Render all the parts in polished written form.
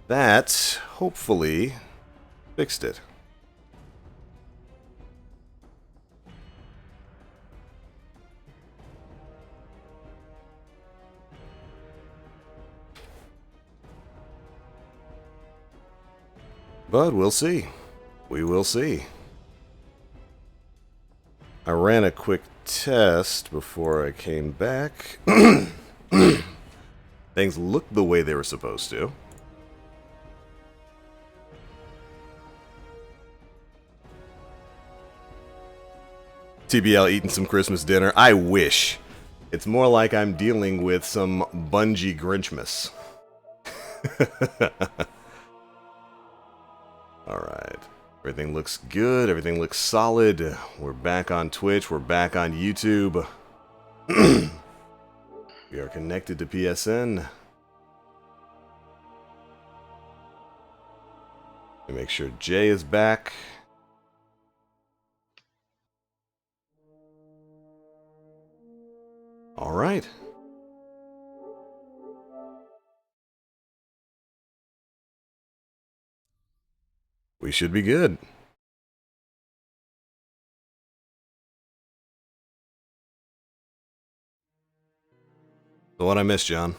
That, hopefully, fixed it. But we'll see. We will see. I ran a quick test before I came back. Things looked the way they were supposed to. TBL eating some Christmas dinner. I wish. It's more like I'm dealing with some Bungie Grinchmas. Alright. Everything looks good. Everything looks solid. We're back on Twitch. We're back on YouTube. We are connected to PSN. Let me make sure Jay is back. Alright. We should be good. So what I missed, John?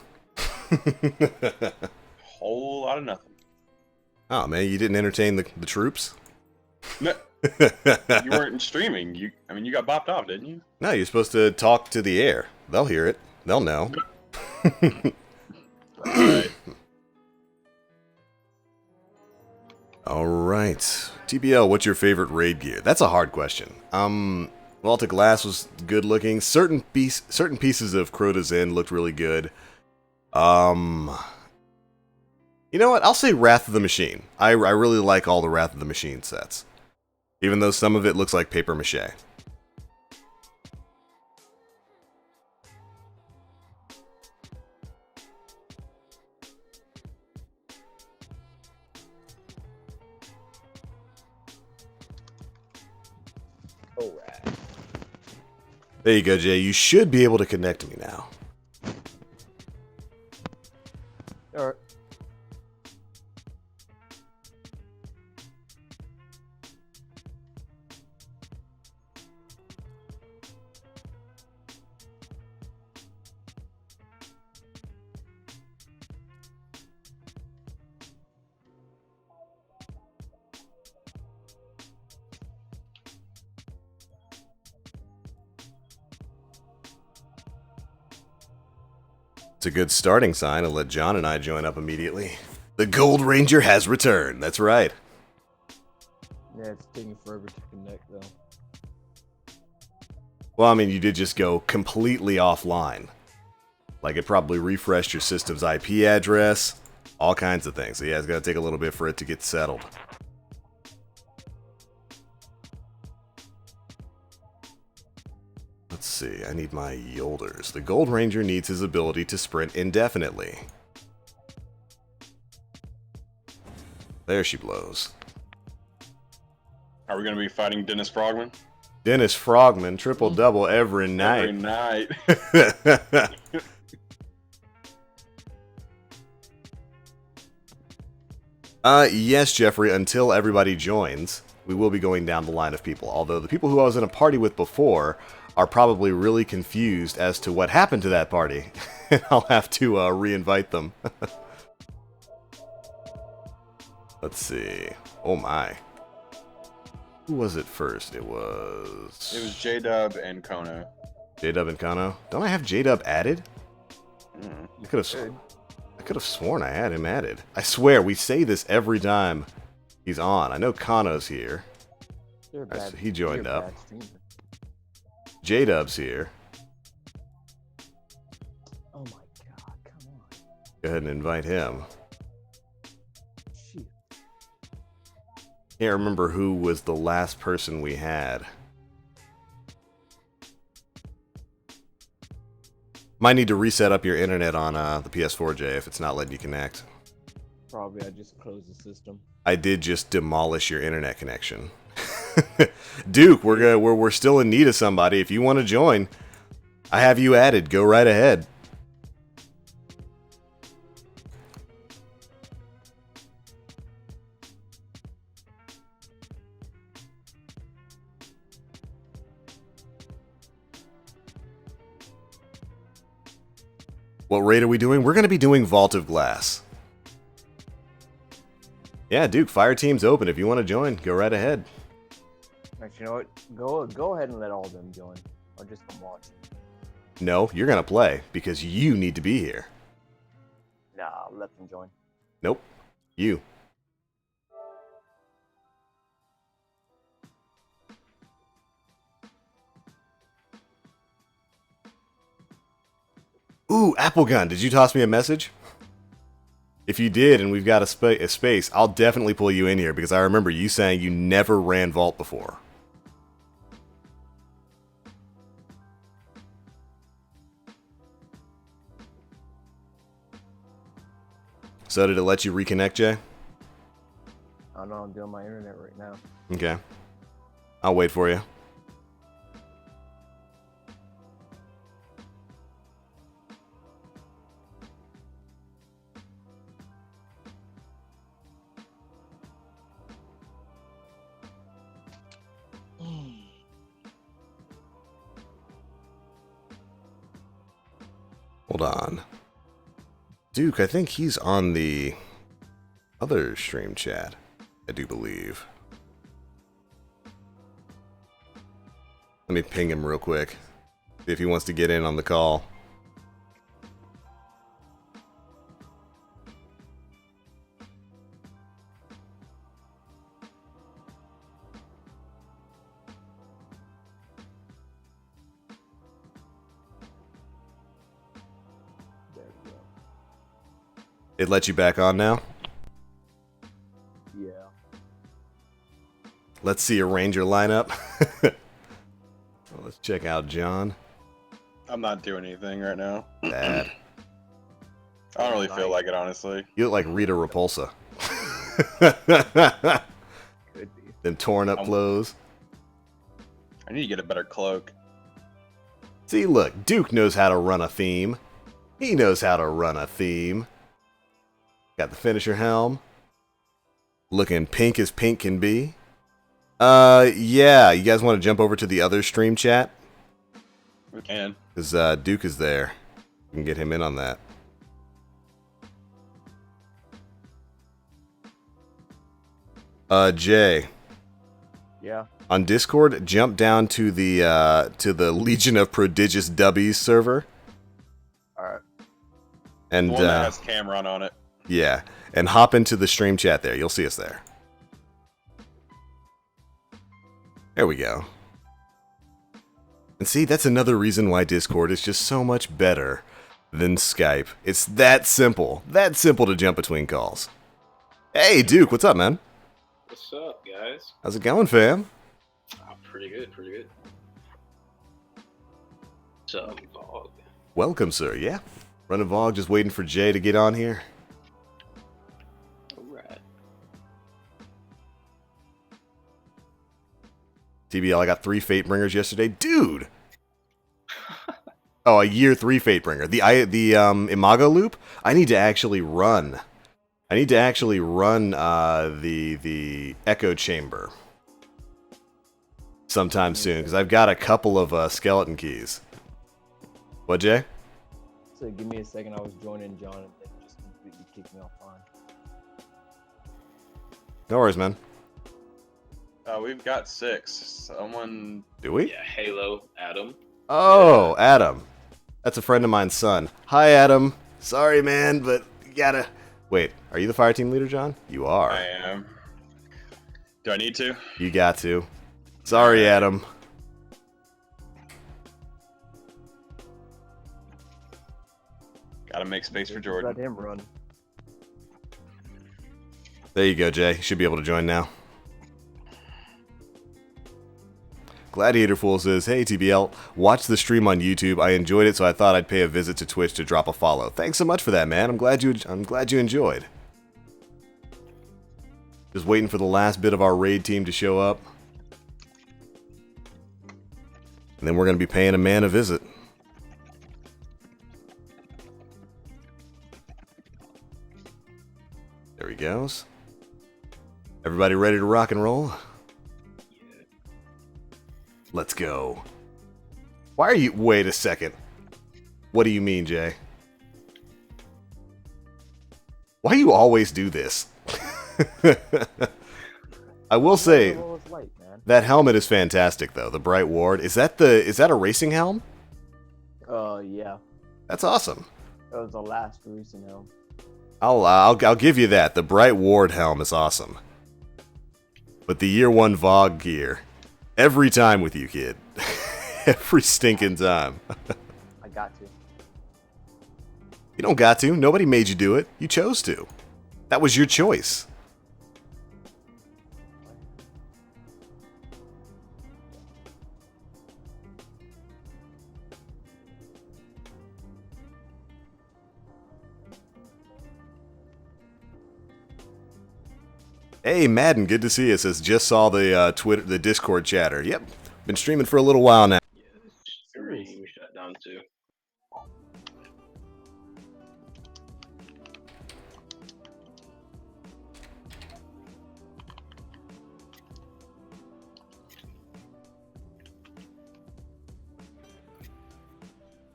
Whole lot of nothing. Oh man, you didn't entertain the troops? No, you weren't streaming. You got bopped off, didn't you? No, you're supposed to talk to the air. They'll hear it. They'll know. Right. Alright. TBL, what's your favorite raid gear? That's a hard question. Vault of Glass was good looking. Certain pieces of Crota's End looked really good. You know what? I'll say Wrath of the Machine. I really like all the Wrath of the Machine sets. Even though some of it looks like paper mache. Alright. There you go, Jay. You should be able to connect to me now. Alright. It's a good starting sign to let John and I join up immediately. The Gold Ranger has returned. That's right. Yeah, it's taking forever to connect though. Well, I mean, you did just go completely offline. Like, it probably refreshed your system's IP address, all kinds of things. So yeah, it's going to take a little bit for it to get settled. Let's see, I need my Yolders. The Gold Ranger needs his ability to sprint indefinitely. There she blows. Are we going to be fighting Dennis Frogman? Dennis Frogman, triple-double every night. Every night. Yes, Jeffrey, until everybody joins, we will be going down the line of people. Although the people who I was in a party with before are probably really confused as to what happened to that party. And I'll have to re-invite them. Let's see. Oh my. Who was it first? It was J-Dub and Kono. J-Dub and Kano. Don't I have J-Dub added? I could have sworn I had him added. I swear, we say this every time he's on. I know Kano's here. He joined up. J-Dub's here. Oh my god, come on. Go ahead and invite him. Shoot. Can't remember who was the last person we had. Might need to reset up your internet on the PS4, Jay, if it's not letting you connect. Probably I just closed the system. I did just demolish your internet connection. Duke, we're still in need of somebody. If you want to join, I have you added. Go right ahead. What raid are we doing? We're going to be doing Vault of Glass. Yeah, Duke, fire team's open. If you want to join, go right ahead. Actually, you know what? Go ahead and let all of them join. Or just come watch. No, you're going to play because you need to be here. Nah, let them join. Nope. You. Ooh, Applegun, did you toss me a message? If you did and we've got a space, I'll definitely pull you in here because I remember you saying you never ran Vault before. So did it let you reconnect, Jay? I don't know, I'm doing my internet right now. Okay. I'll wait for you. Hold on. Duke, I think he's on the other stream chat, I do believe. Let me ping him real quick. See if he wants to get in on the call. There we go. It lets you back on now? Yeah. Let's see a Ranger lineup. Well, let's check out John. I'm not doing anything right now. Bad. I don't really feel like it, honestly. You look like Rita Repulsa. Could be. Them torn up clothes. I need to get a better cloak. See, look, Duke knows how to run a theme. He knows how to run a theme. Got the finisher helm. Looking pink as pink can be. Yeah, you guys want to jump over to the other stream chat? We can. Because Duke is there. We can get him in on that. Jay. Yeah. On Discord, jump down to the Legion of Prodigious Dubbies server. Alright. And The one that has Cameron on it. yeah, and hop into the stream chat there. You'll see us there. There we go. And see, that's another reason why Discord is just so much better than Skype. It's that simple. That simple to jump between calls. Hey, Duke, what's up, man? What's up, guys? How's it going, fam? Oh, pretty good, pretty good. What's up, dog? Welcome, sir. Yeah. Running vlog, just waiting for Jay to get on here. Alright. TBL, I got 3 Fatebringers yesterday. Dude! Oh, a year 3 Fatebringer. The Imago loop, I need to actually run. I need to actually run the Echo Chamber sometime soon, because I've got a couple of skeleton keys. What, Jay? So give me a second, I was joining John and then just completely kicked me offline. No worries, man. We've got 6. Someone... Do we? Yeah, Halo, Adam. Oh, Adam. That's a friend of mine's son. Hi, Adam. Sorry, man, but you gotta... Wait, are you the fire team leader, John? You are. I am. Do I need to? You got to. Sorry, Adam. Gotta make space for Let Jordan. him run. There you go, Jay. You should be able to join now. Gladiator Fool says, hey, TBL, watch the stream on YouTube. I enjoyed it, so I thought I'd pay a visit to Twitch to drop a follow. Thanks so much for that, man. I'm glad you enjoyed. Just waiting for the last bit of our raid team to show up. And then we're going to be paying a man a visit. There he goes. Everybody ready to rock and roll? Let's go. Why are you... Wait a second. What do you mean, Jay? Why you always do this? I will say Light, man. that helmet is fantastic though. The Bright Ward. Is that a racing helm? Yeah. That's awesome. That was the last recent helm. I'll give you that. The Bright Ward helm is awesome. But the year 1 Vogue gear, every time with you, kid. Every stinking time. I got to. You don't got to. Nobody made you do it. You chose to. That was your choice. Hey, Madden, good to see you. Says just saw the Discord chatter. Yep, been streaming for a little while now. Yeah, stream shut down too.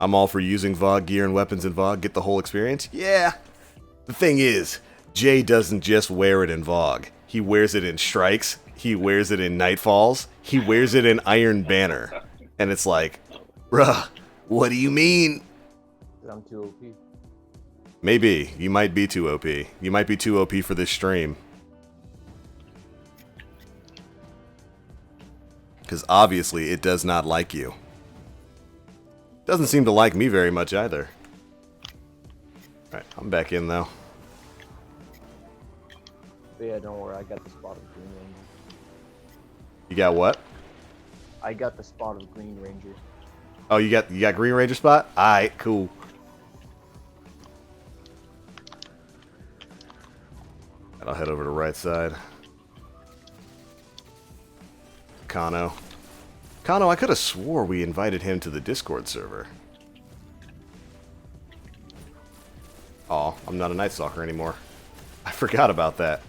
I'm all for using Vogue gear and weapons in Vogue. Get the whole experience. Yeah. The thing is, Jay doesn't just wear it in Vogue. He wears it in Strikes. He wears it in Nightfalls. He wears it in Iron Banner. And it's like, bruh, what do you mean? I'm too OP. Maybe. You might be too OP. You might be too OP for this stream. Because obviously it does not like you. Doesn't seem to like me very much either. Alright, I'm back in though. But yeah, don't worry, I got the spot of Green Ranger. You got what? I got the spot of Green Ranger. Oh, you got Green Ranger spot? Alright, cool. And I'll head over to right side. Kano. Kano, I could have swore we invited him to the Discord server. Aw, I'm not a Night Stalker anymore. I forgot about that.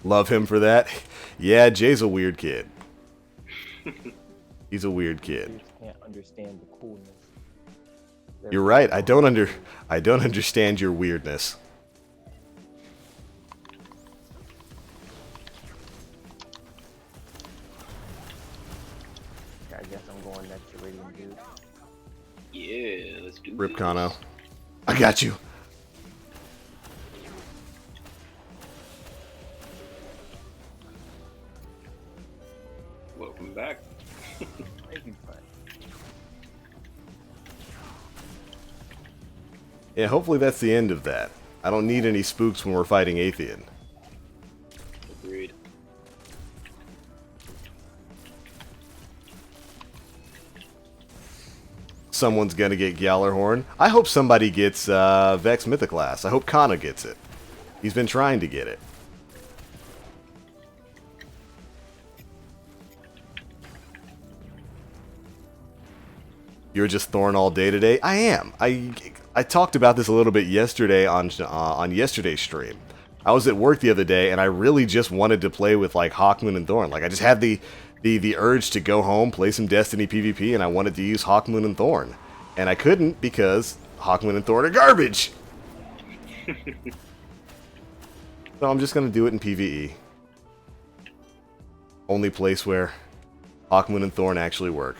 Love him for that. Yeah, Jay's a weird kid. He's a weird You kid. just can't understand the coolness. You're right. I don't understand your weirdness. I guess I'm going next to Radiant Dude. Yeah, let's do Rip this. Kano. I got you. Welcome back. Thank you, friend. Yeah, hopefully that's the end of that. I don't need any spooks when we're fighting Athean. Agreed. Someone's gonna get Gjallarhorn. I hope somebody gets Vex Mythoclast. I hope Kana gets it. He's been trying to get it. You're just Thorn all day today? I am. I talked about this a little bit yesterday on yesterday's stream. I was at work the other day, and I really just wanted to play with, like, Hawkmoon and Thorn. Like, I just had the urge to go home, play some Destiny PvP, and I wanted to use Hawkmoon and Thorn. And I couldn't because Hawkmoon and Thorn are garbage! So I'm just going to do it in PvE. Only place where Hawkmoon and Thorn actually work.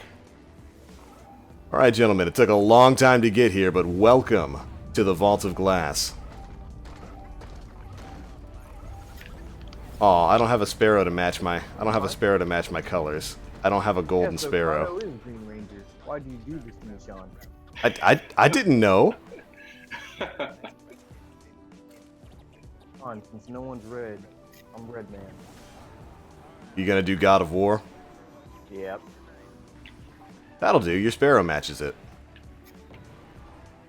Alright, gentlemen, it took a long time to get here, but welcome to the Vault of Glass. Aw, I don't have a sparrow to match my colors. I don't have a golden sparrow. Kano is Green Ranger. Why do you do this to me, Sean? I didn't know. On, since no one's red, I'm Red Man. You gonna do God of War? Yep. That'll do, your sparrow matches it.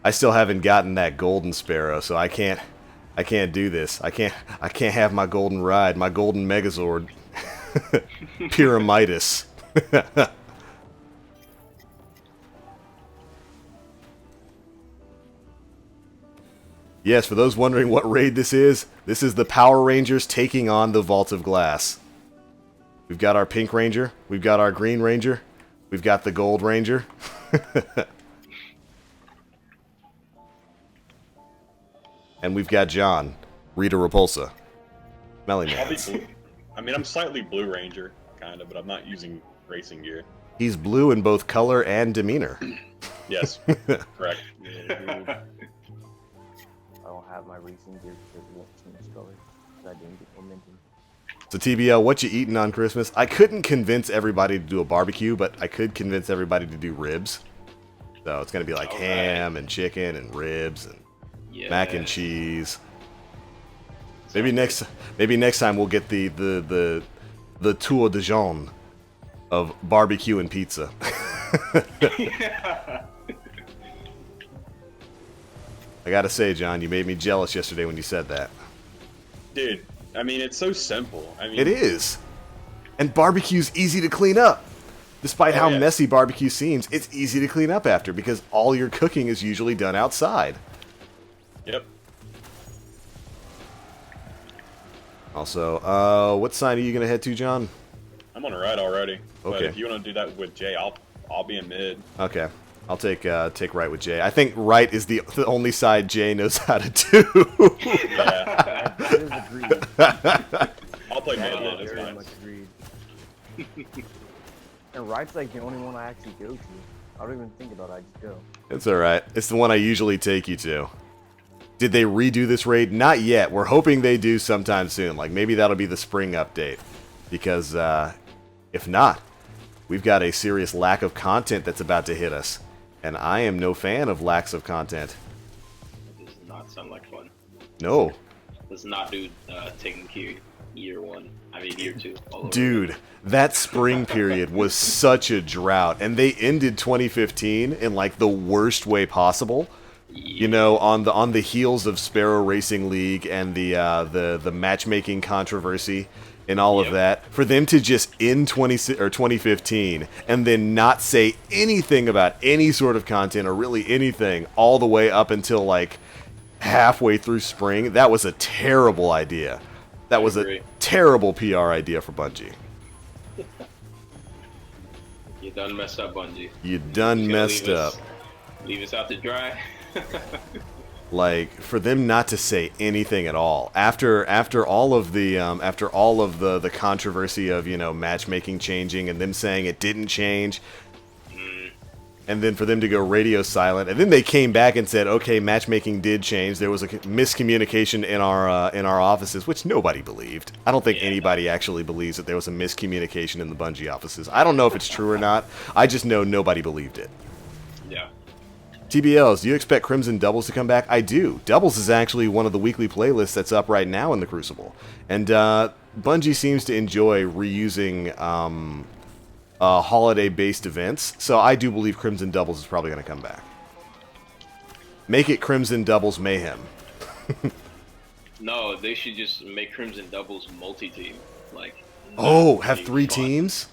I still haven't gotten that golden sparrow, so I can't do this. I can't have my golden ride, my golden Megazord. Pyramidas. Yes, for those wondering what raid this is the Power Rangers taking on the Vault of Glass. We've got our Pink Ranger, we've got our Green Ranger, we've got the Gold Ranger. And we've got John, Rita Repulsa, Melly I'll be Mans. blue. I mean, I'm slightly Blue Ranger, kind of, but I'm not using racing gear. He's blue in both color and demeanor. Yes, correct. Yeah, dude. I don't have my racing gear because it won't change color. I didn't get momentum. So TBL, what you eating on Christmas? I couldn't convince everybody to do a barbecue, but I could convince everybody to do ribs. So it's gonna be like ham and chicken and ribs and mac and cheese. Maybe next time we'll get the tour de jaune of barbecue and pizza. I gotta say, John, you made me jealous yesterday when you said that. Dude, I mean, it's so simple. I mean, It is. And barbecue's easy to clean up. Despite how messy barbecue seems, it's easy to clean up after because all your cooking is usually done outside. Yep. Also, what sign are you gonna head to, John? I'm on a ride already. But Okay. if you want to do that with Jay, I'll be in mid. Okay. I'll take right with Jay. I think right is the only side Jay knows how to do. Yeah. That is agreed. I'll play mid. That Yeah, is that's very fine. much agreed. And right's like the only one I actually go to. I don't even think about it, I just go. It's alright. It's the one I usually take you to. Did they redo this raid? Not yet. We're hoping they do sometime soon. Like, maybe that'll be the spring update. Because, if not, we've got a serious lack of content that's about to hit us. And I am no fan of lacks of content. This does not sound like fun. No. Let's not do taking care year 1. I mean year 2. All over Dude, that spring period was such a drought. And they ended 2015 in, like, the worst way possible. You know, on the heels of Sparrow Racing League and the matchmaking controversy and all of that, for them to just end 2015 and then not say anything about any sort of content or really anything all the way up until like halfway through spring, that was a terrible idea. That was a terrible PR idea for Bungie. You done messed up, Bungie. You done messed up. Leave us out to dry. Like, for them not to say anything at all after all of the controversy of, you know, matchmaking changing and them saying it didn't change, and then for them to go radio silent, and then they came back and said, okay, matchmaking did change. There was a miscommunication in our offices, which nobody believed. I don't think anybody actually believes that there was a miscommunication in the Bungie offices. I don't know if it's true or not. I just know nobody believed it. Yeah. TBLs, do you expect Crimson Doubles to come back? I do. Doubles is actually one of the weekly playlists that's up right now in the Crucible. And Bungie seems to enjoy reusing holiday-based events, so I do believe Crimson Doubles is probably going to come back. Make it Crimson Doubles Mayhem. No, they should just make Crimson Doubles multi-team. Like. Oh, have be 3 fun. teams?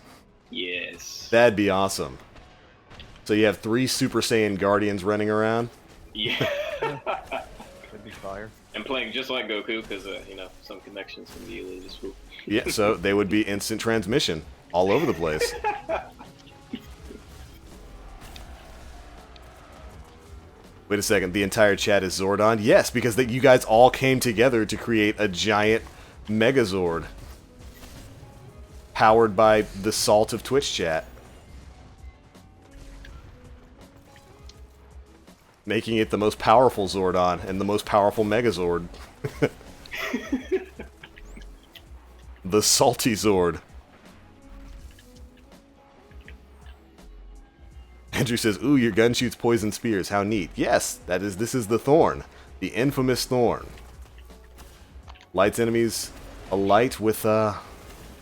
Yes. That'd be awesome. So you have 3 Super Saiyan Guardians running around? Yeah. That'd be fire. And playing just like Goku, because you know, some connections can be a little useful. Yeah, so they would be instant transmission all over the place. Wait a second, the entire chat is Zordon? Yes, because you guys all came together to create a giant Megazord. Powered by the salt of Twitch chat. Making it the most powerful Zordon and the most powerful Megazord. The Salty Zord. Andrew says, ooh, your gun shoots poison spears. How neat. Yes, this is the Thorn. The infamous Thorn. Lights enemies alight with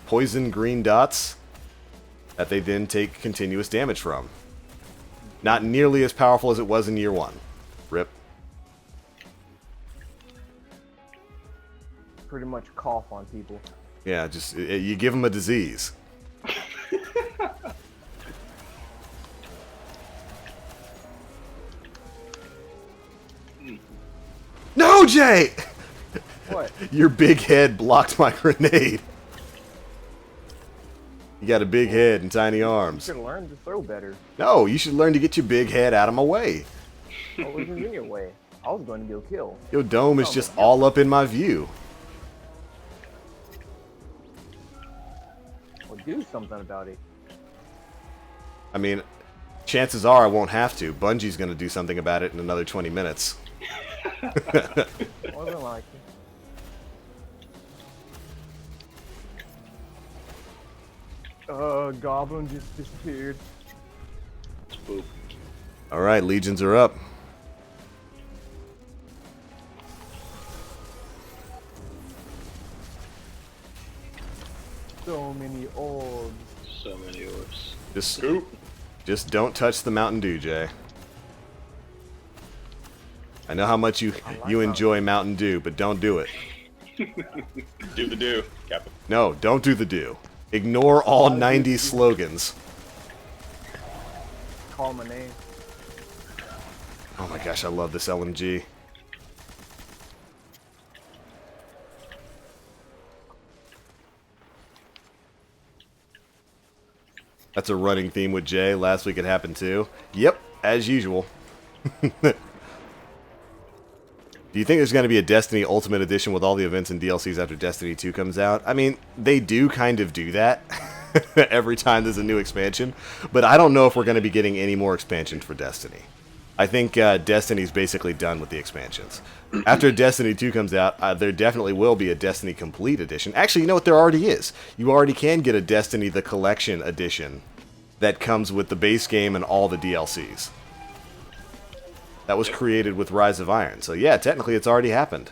poison green dots that they then take continuous damage from. Not nearly as powerful as it was in year 1. Rip. Pretty much cough on people. Yeah, just you give them a disease. No, Jay! What? Your big head blocked my grenade. You got a big head and tiny You arms. should learn to throw better. No, you should learn to get your big head out of my way. What was in your way? I was going to go kill. Yo, Dome is just all up in my view. Well, do something about it. I mean, chances are I won't have to. Bungie's going to do something about it in another 20 minutes. Wasn't like it. Goblin just disappeared. Spook. Alright, legions are up. So many orbs. So many orbs. Just don't touch the Mountain Dew, Jay. I know how much you enjoy Mountain Dew, but don't do it. Do the do, Captain. No, don't do the do. Ignore all 90s slogans. Call my name. Oh my gosh, I love this LMG. That's a running theme with Jay. Last week it happened too. Yep, as usual. Do you think there's going to be a Destiny Ultimate Edition with all the events and DLCs after Destiny 2 comes out? I mean, they do kind of do that every time there's a new expansion, but I don't know if we're going to be getting any more expansions for Destiny. I think Destiny's basically done with the expansions. After Destiny 2 comes out, there definitely will be a Destiny Complete Edition. Actually, you know what? There already is. You already can get a Destiny The Collection Edition that comes with the base game and all the DLCs. That was created with Rise of Iron. So yeah, technically it's already happened.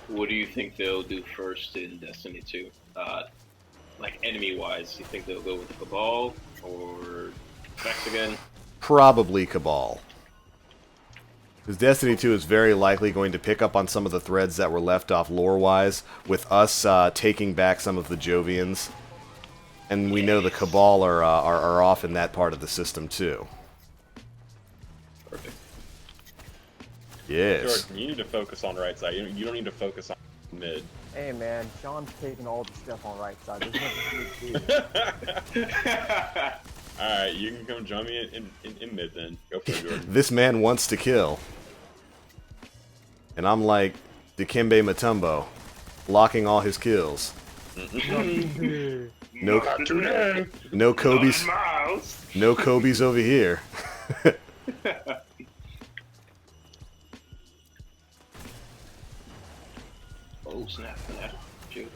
What do you think they'll do first in Destiny 2? Like enemy-wise, you think they'll go with the Cabal or Vex again? Probably Cabal. Because Destiny 2 is very likely going to pick up on some of the threads that were left off lore-wise, with us taking back some of the Jovians. And we know the Cabal are off in that part of the system too. Perfect. Yes. Jordan, you need to focus on right side. You don't need to focus on mid. Hey man, Sean's taking all the stuff on right side. There's nothing to do. Alright, you can come join me in mid then. Go for it, Jordan. This man wants to kill. And I'm like, Dikembe Mutombo, blocking all his kills. No Kobe's. No Kobe's over here. Oh snap! Shoot.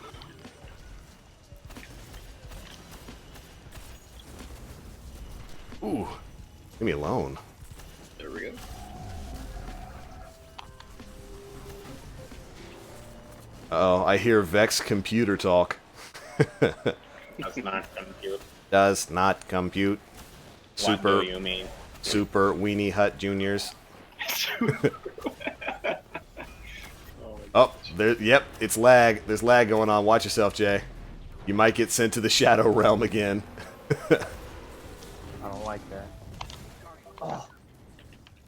Ooh, leave me alone. There we go. Oh, I hear Vex computer talk. That's not compute. Does not compute. What do you mean? Super Weenie Hut Juniors. Oh, there. Yep, it's lag. There's lag going on. Watch yourself, Jay. You might get sent to the Shadow Realm again. I don't like that. Oh,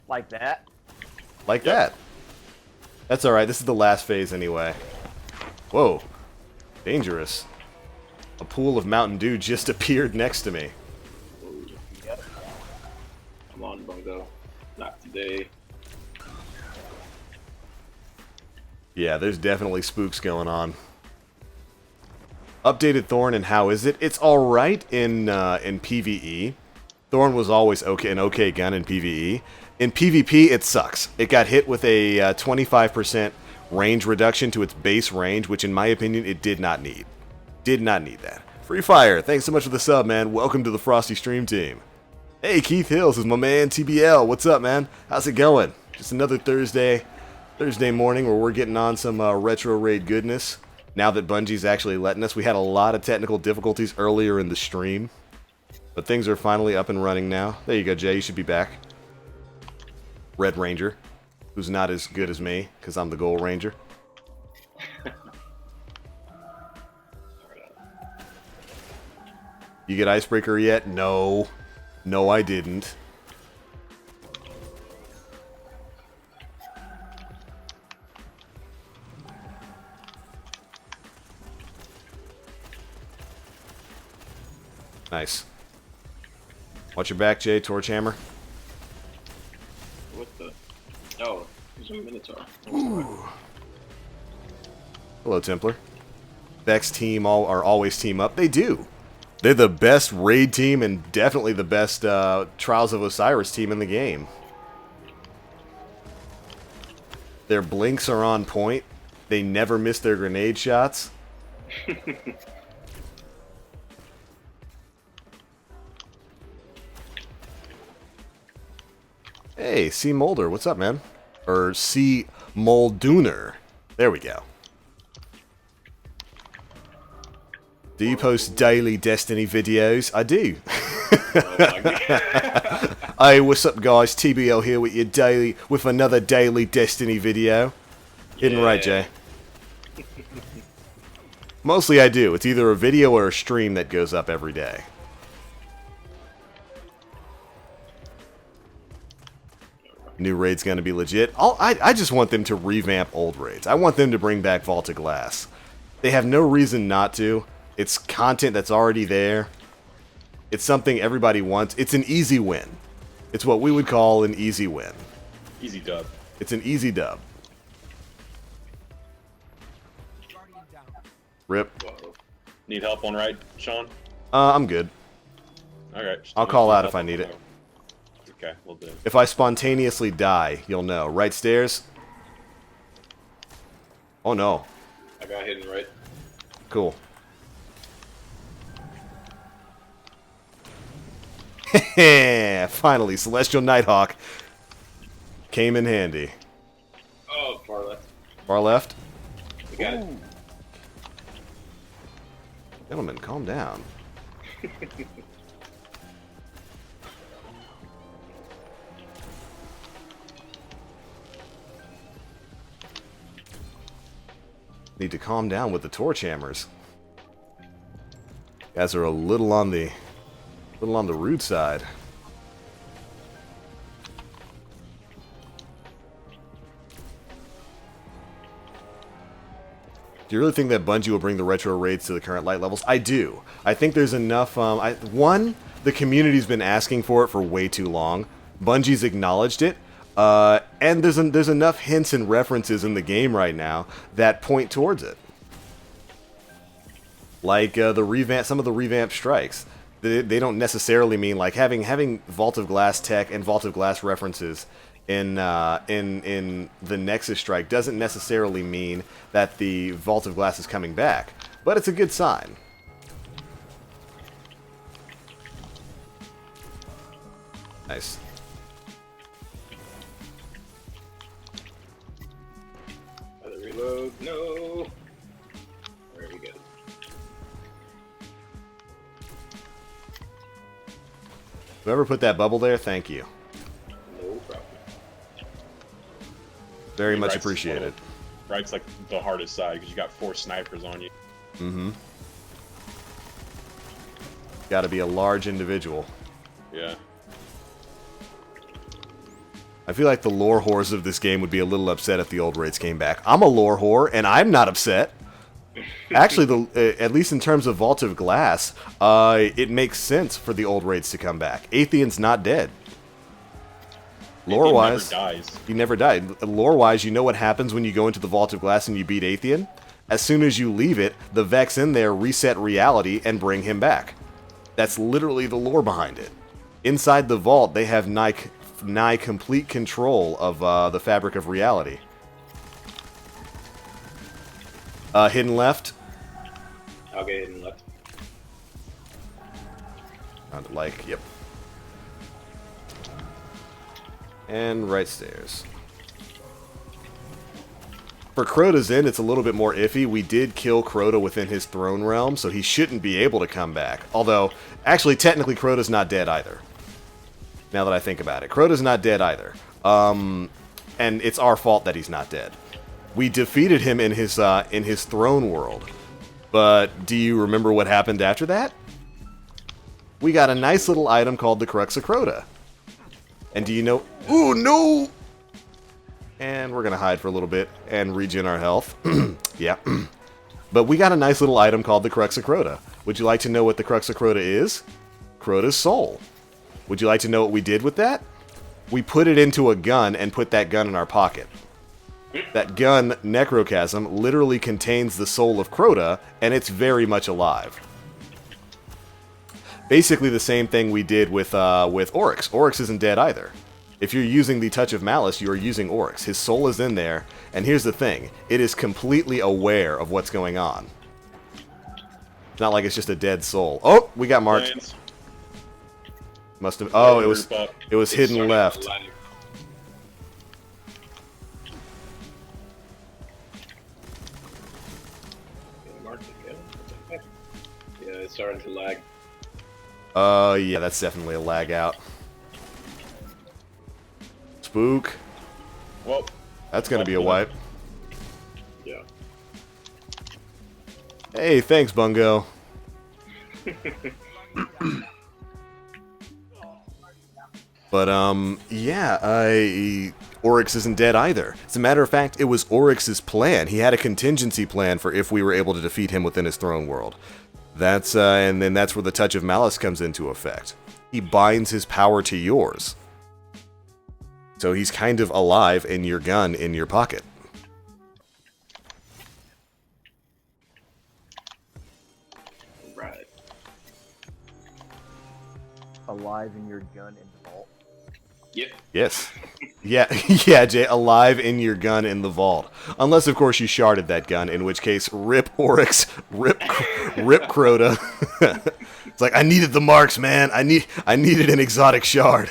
like that? Like that. That's alright. This is the last phase anyway. Whoa. Dangerous. A pool of Mountain Dew just appeared next to me. Come on, Bungo. Not today. Yeah, there's definitely spooks going on. Updated Thorn, and how is it? It's alright in PvE. Thorn was always an okay gun in PvE. In PvP, it sucks. It got hit with a 25% range reduction to its base range, which in my opinion, it did not need. Did not need that. Free Fire, thanks so much for the sub, man. Welcome to the Frosty Stream Team. Hey, Keith Hills is my man, TBL. What's up, man? How's it going? Just another Thursday morning where we're getting on some retro raid goodness. Now that Bungie's actually letting us. We had a lot of technical difficulties earlier in the stream, but things are finally up and running now. There you go, Jay. You should be back. Red Ranger, who's not as good as me, because I'm the Gold Ranger. You get Icebreaker yet? No. No, I didn't. Nice. Watch your back, Jay. Torch hammer. What the? Oh, there's a Minotaur. Hello, Templar. Vex team are always team up. They do. They're the best raid team and definitely the best Trials of Osiris team in the game. Their blinks are on point. They never miss their grenade shots. Hey, C. Molder, what's up, man? Or C. Molduner. There we go. Do you post daily Destiny videos? I do. Oh my God. Hey, what's up, guys? TBL here with another daily Destiny video. Hidden right, Jay. Mostly I do. It's either a video or a stream that goes up every day. New raid's gonna be legit. I just want them to revamp old raids. I want them to bring back Vault of Glass. They have no reason not to. It's content that's already there. It's something everybody wants. It's an easy win. It's what we would call an easy win. Easy dub. It's an easy dub. Rip. Whoa. Need help on right, Sean? I'm good. Alright. I'll call out if I need it. Okay, we'll do. If I spontaneously die, you'll know. Right stairs? Oh no. I got hidden right. Cool. Finally, Celestial Nighthawk came in handy. Oh, far left. Far left? We got it. Gentlemen, calm down. Need to calm down with the torch hammers. Guys are a little on the rude side. Do you really think that Bungie will bring the retro raids to the current light levels? I do. I think there's enough. One, the community's been asking for it for way too long. Bungie's acknowledged it. And there's enough hints and references in the game right now that point towards it. Like some of the revamped strikes. They don't necessarily mean like having Vault of Glass tech and Vault of Glass references in the Nexus strike doesn't necessarily mean that the Vault of Glass is coming back, but it's a good sign. Nice. Reload. No. There we go. Whoever put that bubble there, thank you. No problem. Very much Right's appreciated. Right's like the hardest side because you got 4 snipers on you. Mm-hmm. Got to be a large individual. Yeah. I feel like the lore whores of this game would be a little upset if the old raids came back. I'm a lore whore, and I'm not upset. Actually, at least in terms of Vault of Glass, it makes sense for the old raids to come back. Atheon's not dead. Lore-wise, he never died. Lore-wise, you know what happens when you go into the Vault of Glass and you beat Atheon? As soon as you leave it, the Vex in there reset reality and bring him back. That's literally the lore behind it. Inside the vault, they have nigh complete control of the fabric of reality. Hidden left. I'll get hidden left. Yep. And right stairs. For Crota's End, it's a little bit more iffy. We did kill Crota within his throne realm, so he shouldn't be able to come back. Although, actually, technically, Crota's not dead either. Now that I think about it. Crota's not dead either. And it's our fault that he's not dead. We defeated him in his throne world. But do you remember what happened after that? We got a nice little item called the Crux of Crota. And do you know... Ooh, no! And we're going to hide for a little bit and regen our health. Yeah. But we got a nice little item called the Crux of Crota. Would you like to know what the Crux of Crota is? Crota's soul. Would you like to know what we did with that? We put it into a gun and put that gun in our pocket. That gun, Necrochasm, literally contains the soul of Crota, and it's very much alive. Basically the same thing we did with Oryx. Oryx isn't dead either. If you're using the Touch of Malice, you are using Oryx. His soul is in there, and here's the thing. It is completely aware of what's going on. It's not like it's just a dead soul. Oh, we got marked. Lands. Must have. Oh, Group up. it was hidden Starting left. to lag. Marked again? Yeah, it's starting to lag. Yeah, that's definitely a lag out. Spook. Well, That's gonna be a wipe. Yeah. Hey, thanks, Bungo. But, yeah, Oryx isn't dead either. As a matter of fact, it was Oryx's plan. He had a contingency plan for if we were able to defeat him within his throne world. That's, and then that's where the Touch of Malice comes into effect. He binds his power to yours. So he's kind of alive in your gun in your pocket. Right. Alive in your gun in the vault. Yep. Yes. Yeah, yeah, Jay, alive in your gun in the vault. Unless, of course, you sharded that gun, in which case, rip Oryx, rip Crota. It's like, I needed the marks, man. I needed an exotic shard.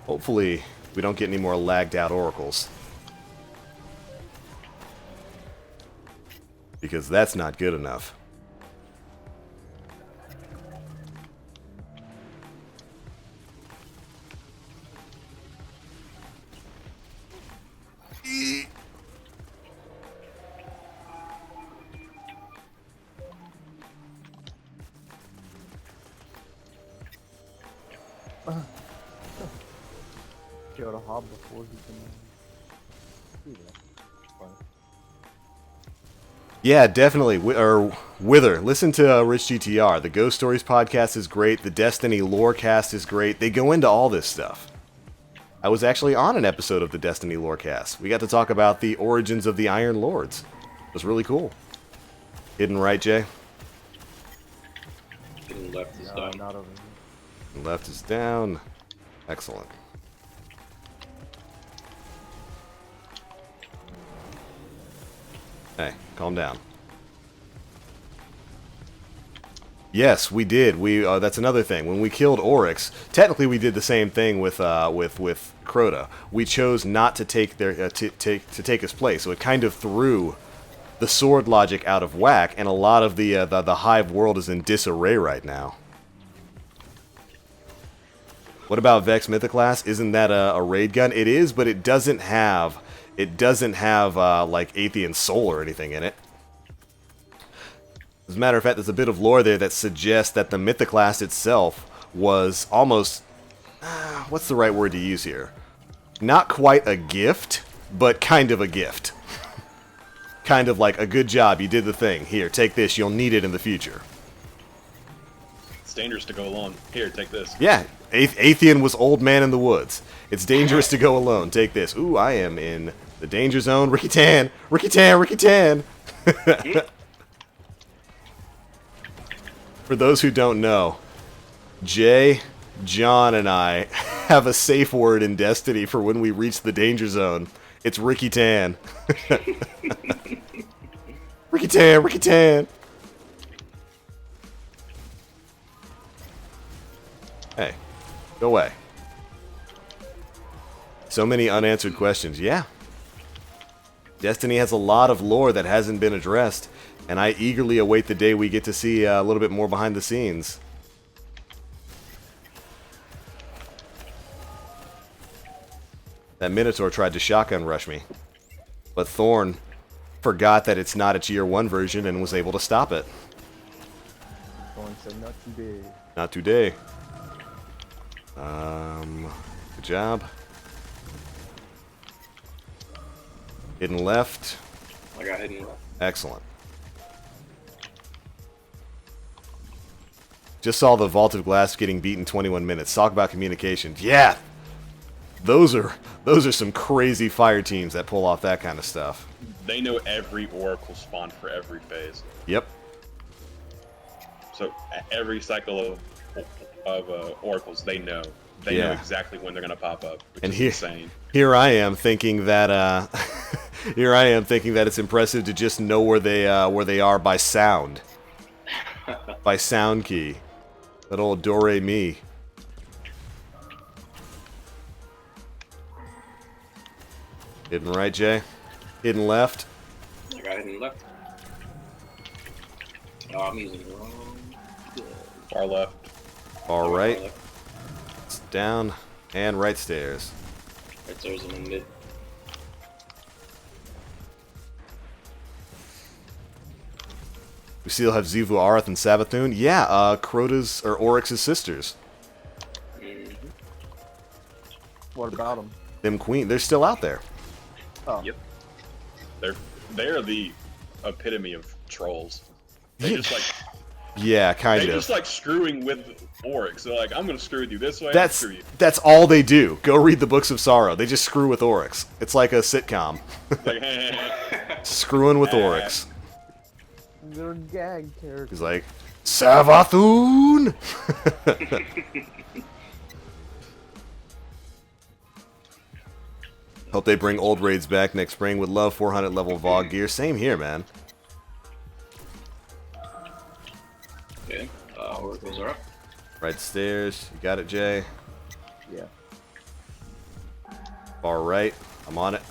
Hopefully, we don't get any more lagged out oracles. Because that's not good enough. Kill the hob before he can do that. Fine. Yeah, definitely. Wither. Listen to Rich GTR. The Ghost Stories podcast is great. The Destiny Lorecast is great. They go into all this stuff. I was actually on an episode of the Destiny Lorecast. We got to talk about the origins of the Iron Lords. It was really cool. Hidden right, Jay? Hidden left is No, down. not over here. Left is down. Excellent. Hey, calm down. Yes, we did. That's another thing. When we killed Oryx, technically we did the same thing with Crota. We chose not to take their to take his place, so it kind of threw the sword logic out of whack, and a lot of the Hive world is in disarray right now. What about Vex Mythoclast? Isn't that a raid gun? It is, but it doesn't have like Athean Soul or anything in it. As a matter of fact, there's a bit of lore there that suggests that the Mythoclast itself was almost... what's the right word to use here? Not quite a gift, but kind of a gift. Kind of like, a good job, you did the thing. Here, take this, you'll need it in the future. it's dangerous to go alone. Here, take this. Yeah, Athean was Old Man in the Woods. It's dangerous to go alone. Take this. Ooh, I am in the danger zone. Ricky Tan! Ricky Tan! Ricky Tan! For those who don't know, Jay, John, and I have a safe word in Destiny for when we reach the danger zone. It's Ricky Tan. Ricky Tan, Ricky Tan. Hey, go away. So many unanswered questions. Yeah. Destiny has a lot of lore that hasn't been addressed, and I eagerly await the day we get to see a little bit more behind the scenes. That Minotaur tried to shotgun rush me, but Thorn forgot that it's not a Tier 1 version and was able to stop it. Someone said not today. Not today. Good job. Hidden left. I got hidden left. Excellent. Just saw the Vault of Glass getting beat in 21 minutes. Talk about communication. Yeah! Those are some crazy fire teams that pull off that kind of stuff. They know every oracle spawn for every phase. Yep. So every cycle of oracles, they know. They know exactly when they're gonna pop up, which is insane. Here I am thinking that here I am thinking that it's impressive to just know where they are by sound. By sound key. That old do re mi. Hidden right, Jay. Hidden left. I got hidden left. Oh, I'm using the wrong. Far left. Far right. It's down and right stairs. Right stairs in the mid. We still have Zivu, Arath, and Savathun. Yeah, Crota's or Oryx's sisters. What about them? Them queen, they're still out there. Oh. Yep. They're the epitome of trolls. They just like yeah, kind of. They just like screwing with Oryx. They're like, I'm gonna screw with you this way. I'm gonna screw you. That's all they do. Go read the Books of Sorrow. They just screw with Oryx. It's like a sitcom. Like, screwing with Oryx. They're gag characters. He's like, Savathun! Hope they bring old raids back next spring. Would love 400 level VOG gear. Same here, man. Okay, oracles are up. Right stairs. You got it, Jay? Yeah. Far right. I'm on it.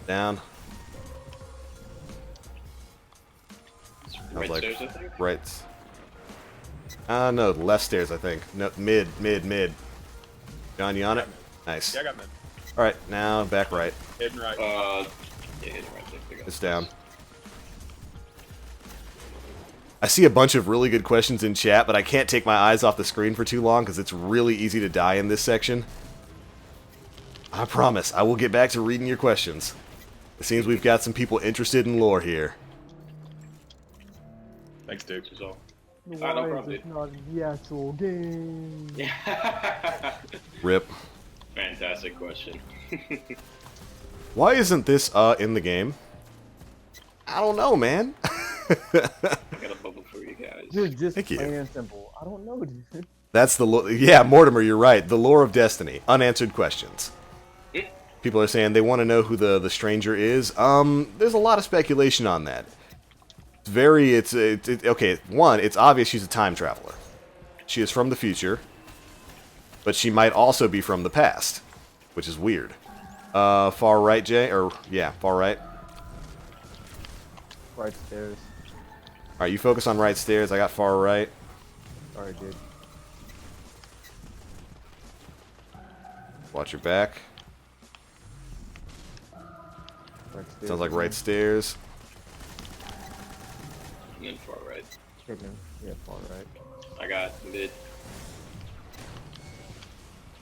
Down. Right like, stairs, I think? Right. No, left stairs, I think. No, mid. John, you on it? Nice. yeah, I got mid. Alright, now back right. Hidden right. Yeah, hidden right. There. It's down. I see a bunch of really good questions in chat, but I can't take my eyes off the screen for too long because it's really easy to die in this section. I promise, I will get back to reading your questions. It seems we've got some people interested in lore here. Thanks, dude. So, Why no is problem. it not the actual game? Rip. Fantastic question. Why isn't this in the game? I don't know, man. I got a bubble for you guys. Dude, just Thank you. plain and simple. I don't know, dude. That's the yeah, Mortimer, you're right. The lore of Destiny, unanswered questions. People are saying they want to know who the stranger is. There's a lot of speculation on that. Okay. One, it's obvious she's a time traveler. She is from the future, but she might also be from the past, which is weird. Far right, Jay, or yeah, far right. Right stairs. All right, you focus on right stairs. I got far right. Sorry, dude. Watch your back. Right stairs. Sounds like right stairs. And then far right. Hidden. Yeah, far right. I got mid.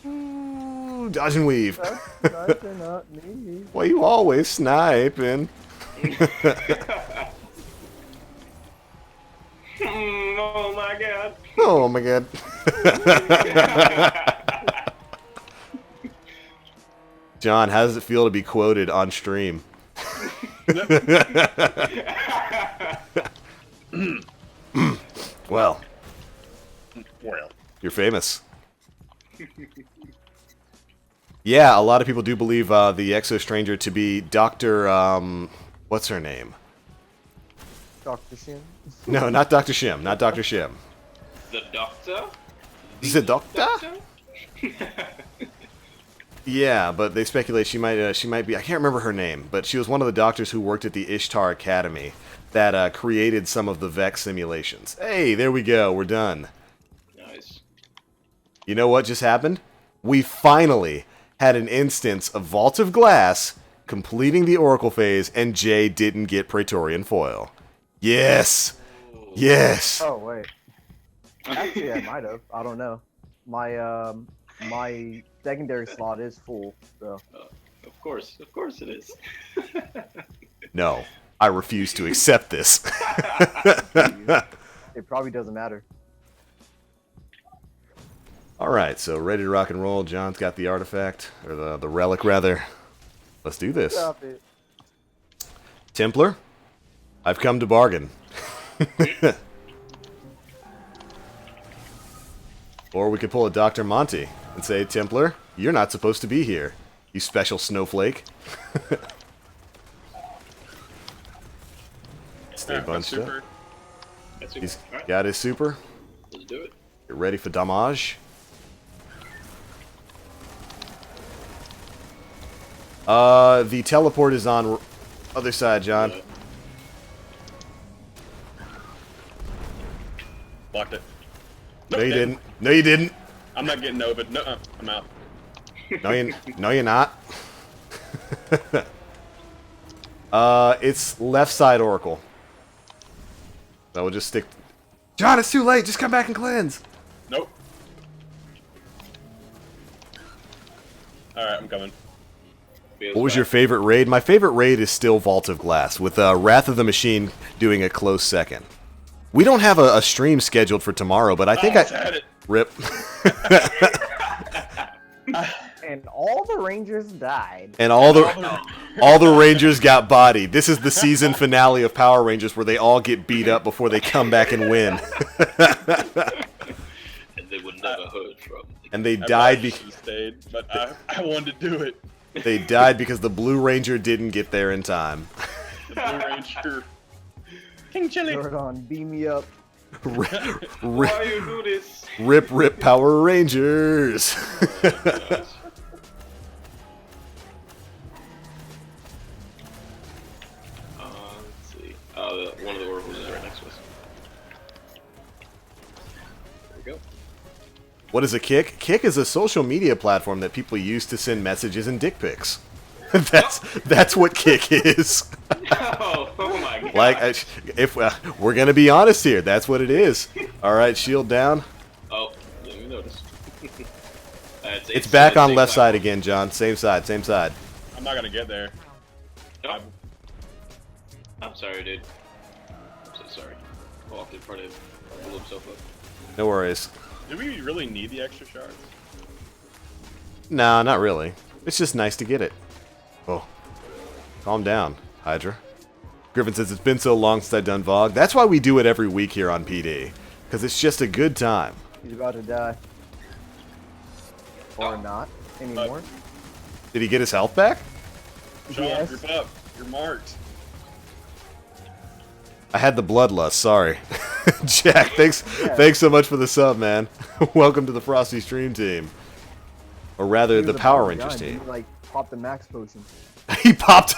Ooh, dodge and weave. That's not me. Why you always sniping? Oh my god. Oh my god. John, how does it feel to be quoted on stream? Well, you're famous. Yeah, a lot of people do believe the Exo Stranger to be Dr. What's her name? Dr. Shin. No, not Dr. Shim. Not Dr. Shim. The doctor? Is it Doctor? Yeah, but they speculate she might be. I can't remember her name, but she was one of the doctors who worked at the Ishtar Academy that created some of the Vex simulations. Hey, there we go. We're done. Nice. You know what just happened? We finally had an instance of Vault of Glass completing the Oracle phase, and Jay didn't get Praetorian Foil. Yes! Yes! Oh, wait. Actually, I might have. I don't know. my secondary slot is full, so. Of course it is. No, I refuse to accept this. It probably doesn't matter. Alright, so ready to rock and roll. John's got the artifact, or the relic rather. Let's do this. Stop it. Templar, I've come to bargain. Or we could pull a Dr. Monty and say, Templar, you're not supposed to be here, you special snowflake. Stay bunched up. He's got his super. Let's do it. Get ready for damage. The teleport is on other side, John. Blocked it. No, you didn't. No, you didn't. I'm not getting over. No, I'm out. No, you're not. It's left side Oracle. So we'll just stick. John, it's too late. Just come back and cleanse. Nope. Alright, I'm coming. What was your favorite raid? My favorite raid is still Vault of Glass, with Wrath of the Machine doing a close second. We don't have a stream scheduled for tomorrow, but I think had it. Rip. And all the Rangers died. And all the Rangers got bodied. This is the season finale of Power Rangers where they all get beat up before they come back and win. And they would never heard from. And they died because stayed, but I wanted to do it. They died because the Blue Ranger didn't get there in time. The Blue Ranger. King Chili. Jordan, beam me up. Why you do this? Rip Power Rangers. Let's see. One of the oracles is right next to us. There we go. What is a Kick? Kick is a social media platform that people use to send messages and dick pics. That's what Kick is. Oh my god. Like, if we're gonna be honest here, that's what it is. All right, shield down. Oh, let me notice. It's back on left side again, John. Same side, same side. I'm not gonna get there. Oh. I'm sorry, dude. I'm so sorry. Walked in front of him. Blew himself up. No worries. Do we really need the extra shards? Nah, not really. It's just nice to get it. Oh, calm down, Hydra. Griffin says, it's been so long since I've done VOG. That's why we do it every week here on PD. Because it's just a good time. He's about to die. Or not anymore. Did he get his health back? Sean, Yes. group up. You're marked. I had the bloodlust, sorry. Jack, thanks so much for the sub, man. Welcome to the Frosty Stream team. Or rather, the Power Rangers team. He, like, popped the max potion. He popped...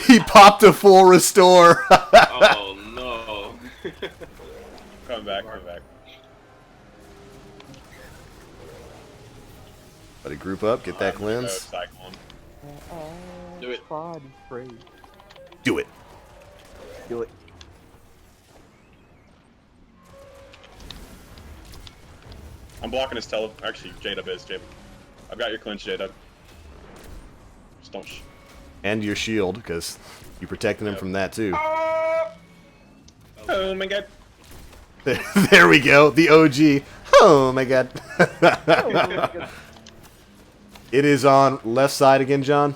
he popped a full restore. Oh no. Come back, come back. Buddy, group up, get that cleanse. Cyclone. Do it. Body spray. Do it. Do it. I'm blocking his tele. Actually, J-Dub is. I've got your clinch, J-Dub. Just don't. And your shield, because you protected him from that too. Oh my god. There we go, the OG. Oh my god. It is on left side again, John.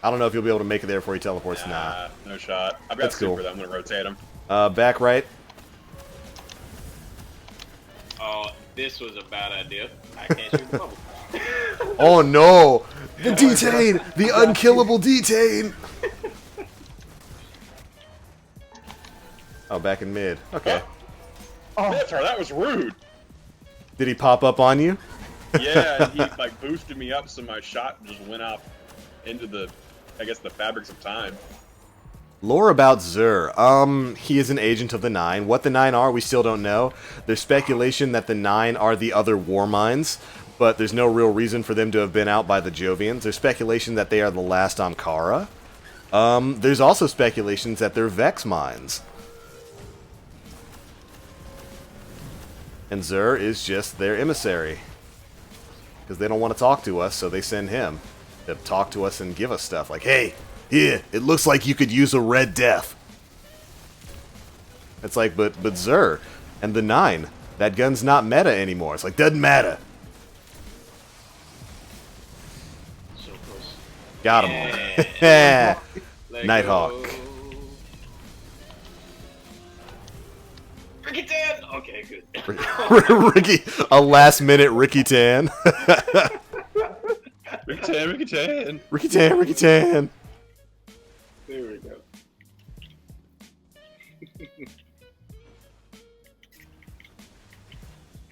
I don't know if you'll be able to make it there before he teleports. Nah. No shot. I've got That's super cool. that I'm gonna rotate him. Back right. Oh, this was a bad idea. I can't shoot the bubble. Oh no! The detain! The unkillable detain! Oh, back in mid. Okay. That was rude. Did he pop up on you? Yeah, he like boosted me up, so my shot just went up into the, I guess, the fabrics of time. Lore about Zur. He is an agent of the Nine. What the Nine are, we still don't know. There's speculation that the Nine are the other war minds, but there's no real reason for them to have been out by the Jovians. There's speculation that they are the last Ankara. There's also speculations that they're Vex mines. And Zur is just their emissary. Because they don't want to talk to us, so they send him to talk to us and give us stuff. Like, hey, here, it looks like you could use a red death. It's like, but Zur and the 9, that gun's not meta anymore. It's like, doesn't matter. So close. Got him. Yeah. Nighthawk. Ricky Tan! Okay, good. Ricky, a last minute Ricky Tan. Ricky Tan, Ricky Tan. Ricky Tan, Ricky Tan. There we go.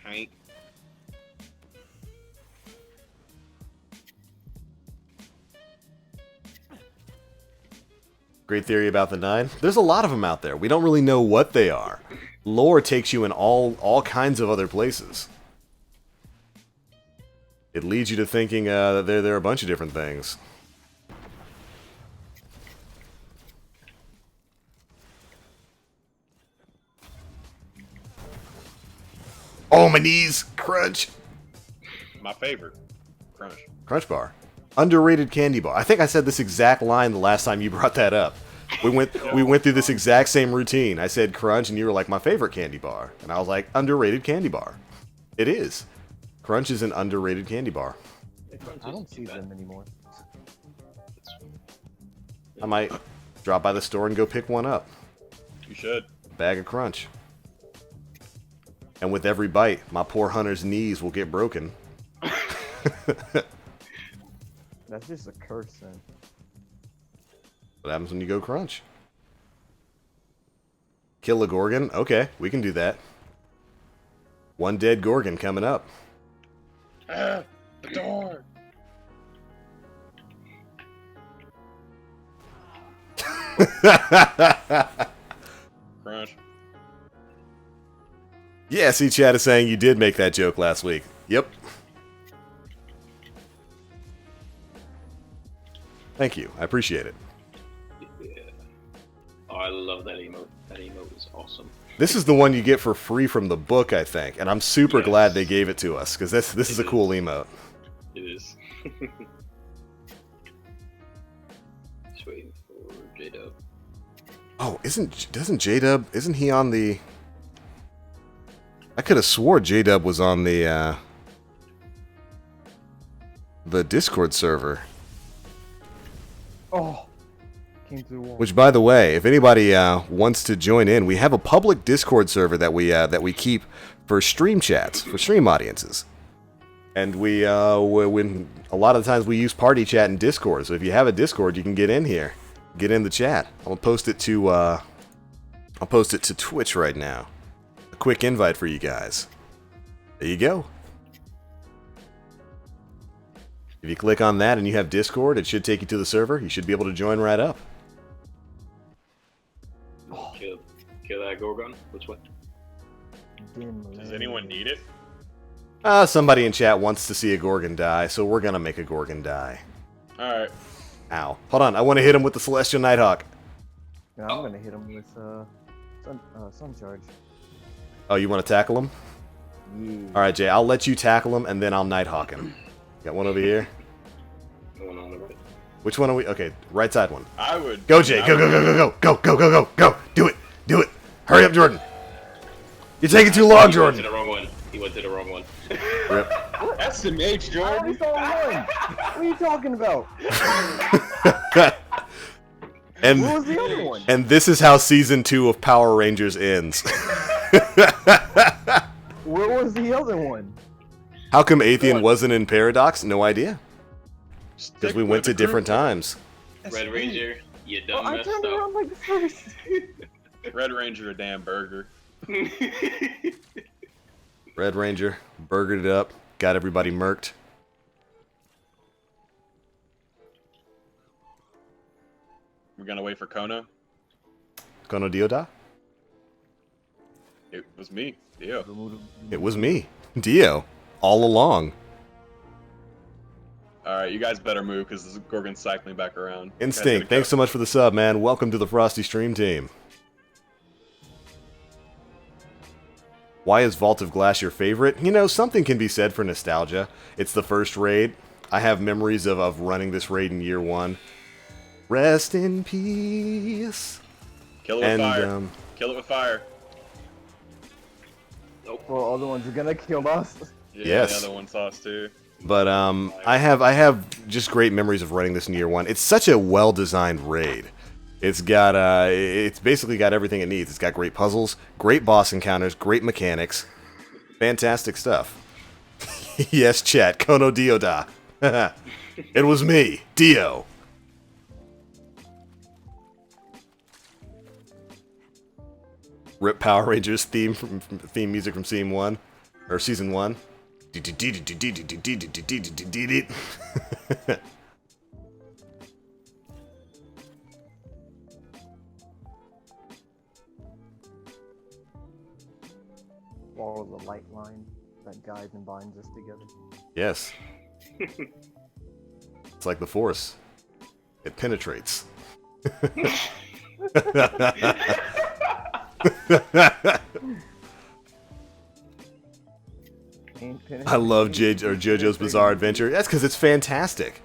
Hi. Great theory about the 9. There's a lot of them out there. We don't really know what they are. Lore takes you in all kinds of other places. It leads you to thinking that there are a bunch of different things. Oh, my knees! Crunch! My favorite. Crunch. Crunch bar. Underrated candy bar. I think I said this exact line the last time you brought that up. We went through this exact same routine. I said Crunch, and you were like, my favorite candy bar. And I was like, underrated candy bar. It is. Crunch is an underrated candy bar. I don't see them anymore. I might drop by the store and go pick one up. You should. Bag of Crunch. And with every bite, my poor hunter's knees will get broken. That's just a curse, then. What happens when you go Crunch? Kill a Gorgon? Okay, we can do that. One dead Gorgon coming up. Ah, the door. Crunch. Yeah, see, Chad is saying you did make that joke last week. Yep. Thank you. I appreciate it. Yeah. Oh, I love that emote. That emote is awesome. This is the one you get for free from the book, I think. And I'm super Yes. glad they gave it to us, because this is a cool emote. It is. Just waiting for J-Dub. Oh, isn't he on the... I could have swore J-Dub was on the Discord server. Oh, came through the wall. Which, by the way, if anybody wants to join in, we have a public Discord server that we keep for stream chats, for stream audiences. And when a lot of the times we use party chat in Discord. So if you have a Discord, you can get in here, get in the chat. I'll post it to Twitch right now. A quick invite for you guys. There you go. If you click on that and you have Discord, it should take you to the server. You should be able to join right up. Kill that Gorgon? Which one? Does anyone need it? Somebody in chat wants to see a Gorgon die, so we're gonna make a Gorgon die. Alright. Ow. Hold on, I want to hit him with the Celestial Nighthawk. Yeah, I'm gonna hit him with sun charge. Oh, you want to tackle him? Yeah. Alright, Jay, I'll let you tackle him, and then I'll Nighthawk him. Got one over here. The one on the right. Which one are we? Okay, right side one. I would. Go, Jay. Go, go, go, go, go, go, go, go, go, go. Do it. Do it. Hurry up, Jordan. You're taking too long, Jordan. He went to the wrong one. He went to the wrong one. Rip. That's some H, I Jordan. already saw one. What are you talking about? And, What was the other one? and this is how Season 2 of Power Rangers ends. Where was the other one? How come Atheon wasn't in Paradox? No idea. Because Stick we went with to the different group. times. Red Ranger, you done I messed turned up. around like first. Red Ranger, a damn burger. Red Ranger, burgered it up, got everybody murked. We're gonna wait for Kono. Kono Dioda? It was me. Yeah. It was me, Dio, all along. Alright, you guys better move because this Gorgon's cycling back around. Instinct, thanks so much for the sub, man. Welcome to the Frosty Stream Team. Why is Vault of Glass your favorite? You know, something can be said for nostalgia. It's the first raid. I have memories of running this raid in year 1. Rest in peace. Kill it with fire. Kill it with fire. Nope. Well, other ones are gonna kill us. Yeah, Yes. the other one saw us too. But I have just great memories of running this in year 1. It's such a well-designed raid. It's got it's basically got everything it needs. It's got great puzzles, great boss encounters, great mechanics, fantastic stuff. Yes, chat. Kono Dioda. It was me, Dio. Rip Power Rangers theme music from Season 1 or Season 1. Follow the light line that guides and binds us together. Yes. It's like the Force. It penetrates. I love JoJo's Bizarre Adventure. That's because it's fantastic.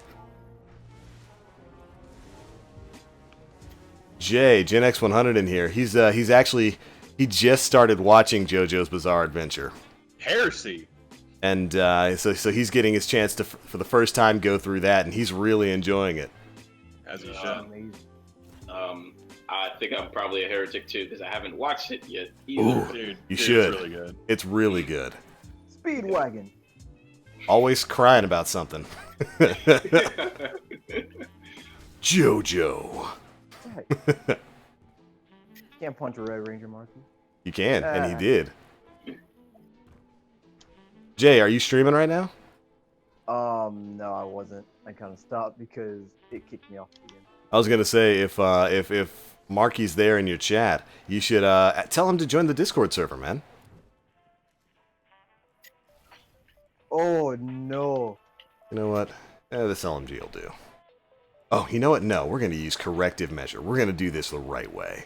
Jay, Gen X 100 in here. He just started watching JoJo's Bizarre Adventure. Heresy. And so he's getting his chance to, for the first time, go through that, and he's really enjoying it. As he should. I think I'm probably a heretic too because I haven't watched it yet either. Ooh, Dude, you should. It's really good. It's really good. Speedwagon. Always crying about something. JoJo. Right. Can't punch a Red Ranger, Marky. You can, and he did. Jay, are you streaming right now? No, I wasn't. I kind of stopped because it kicked me off again. I was gonna say if Marky's there in your chat, you should tell him to join the Discord server, man. Oh no! You know what? This LMG will do. Oh, you know what? No, we're gonna use corrective measure. We're gonna do this the right way.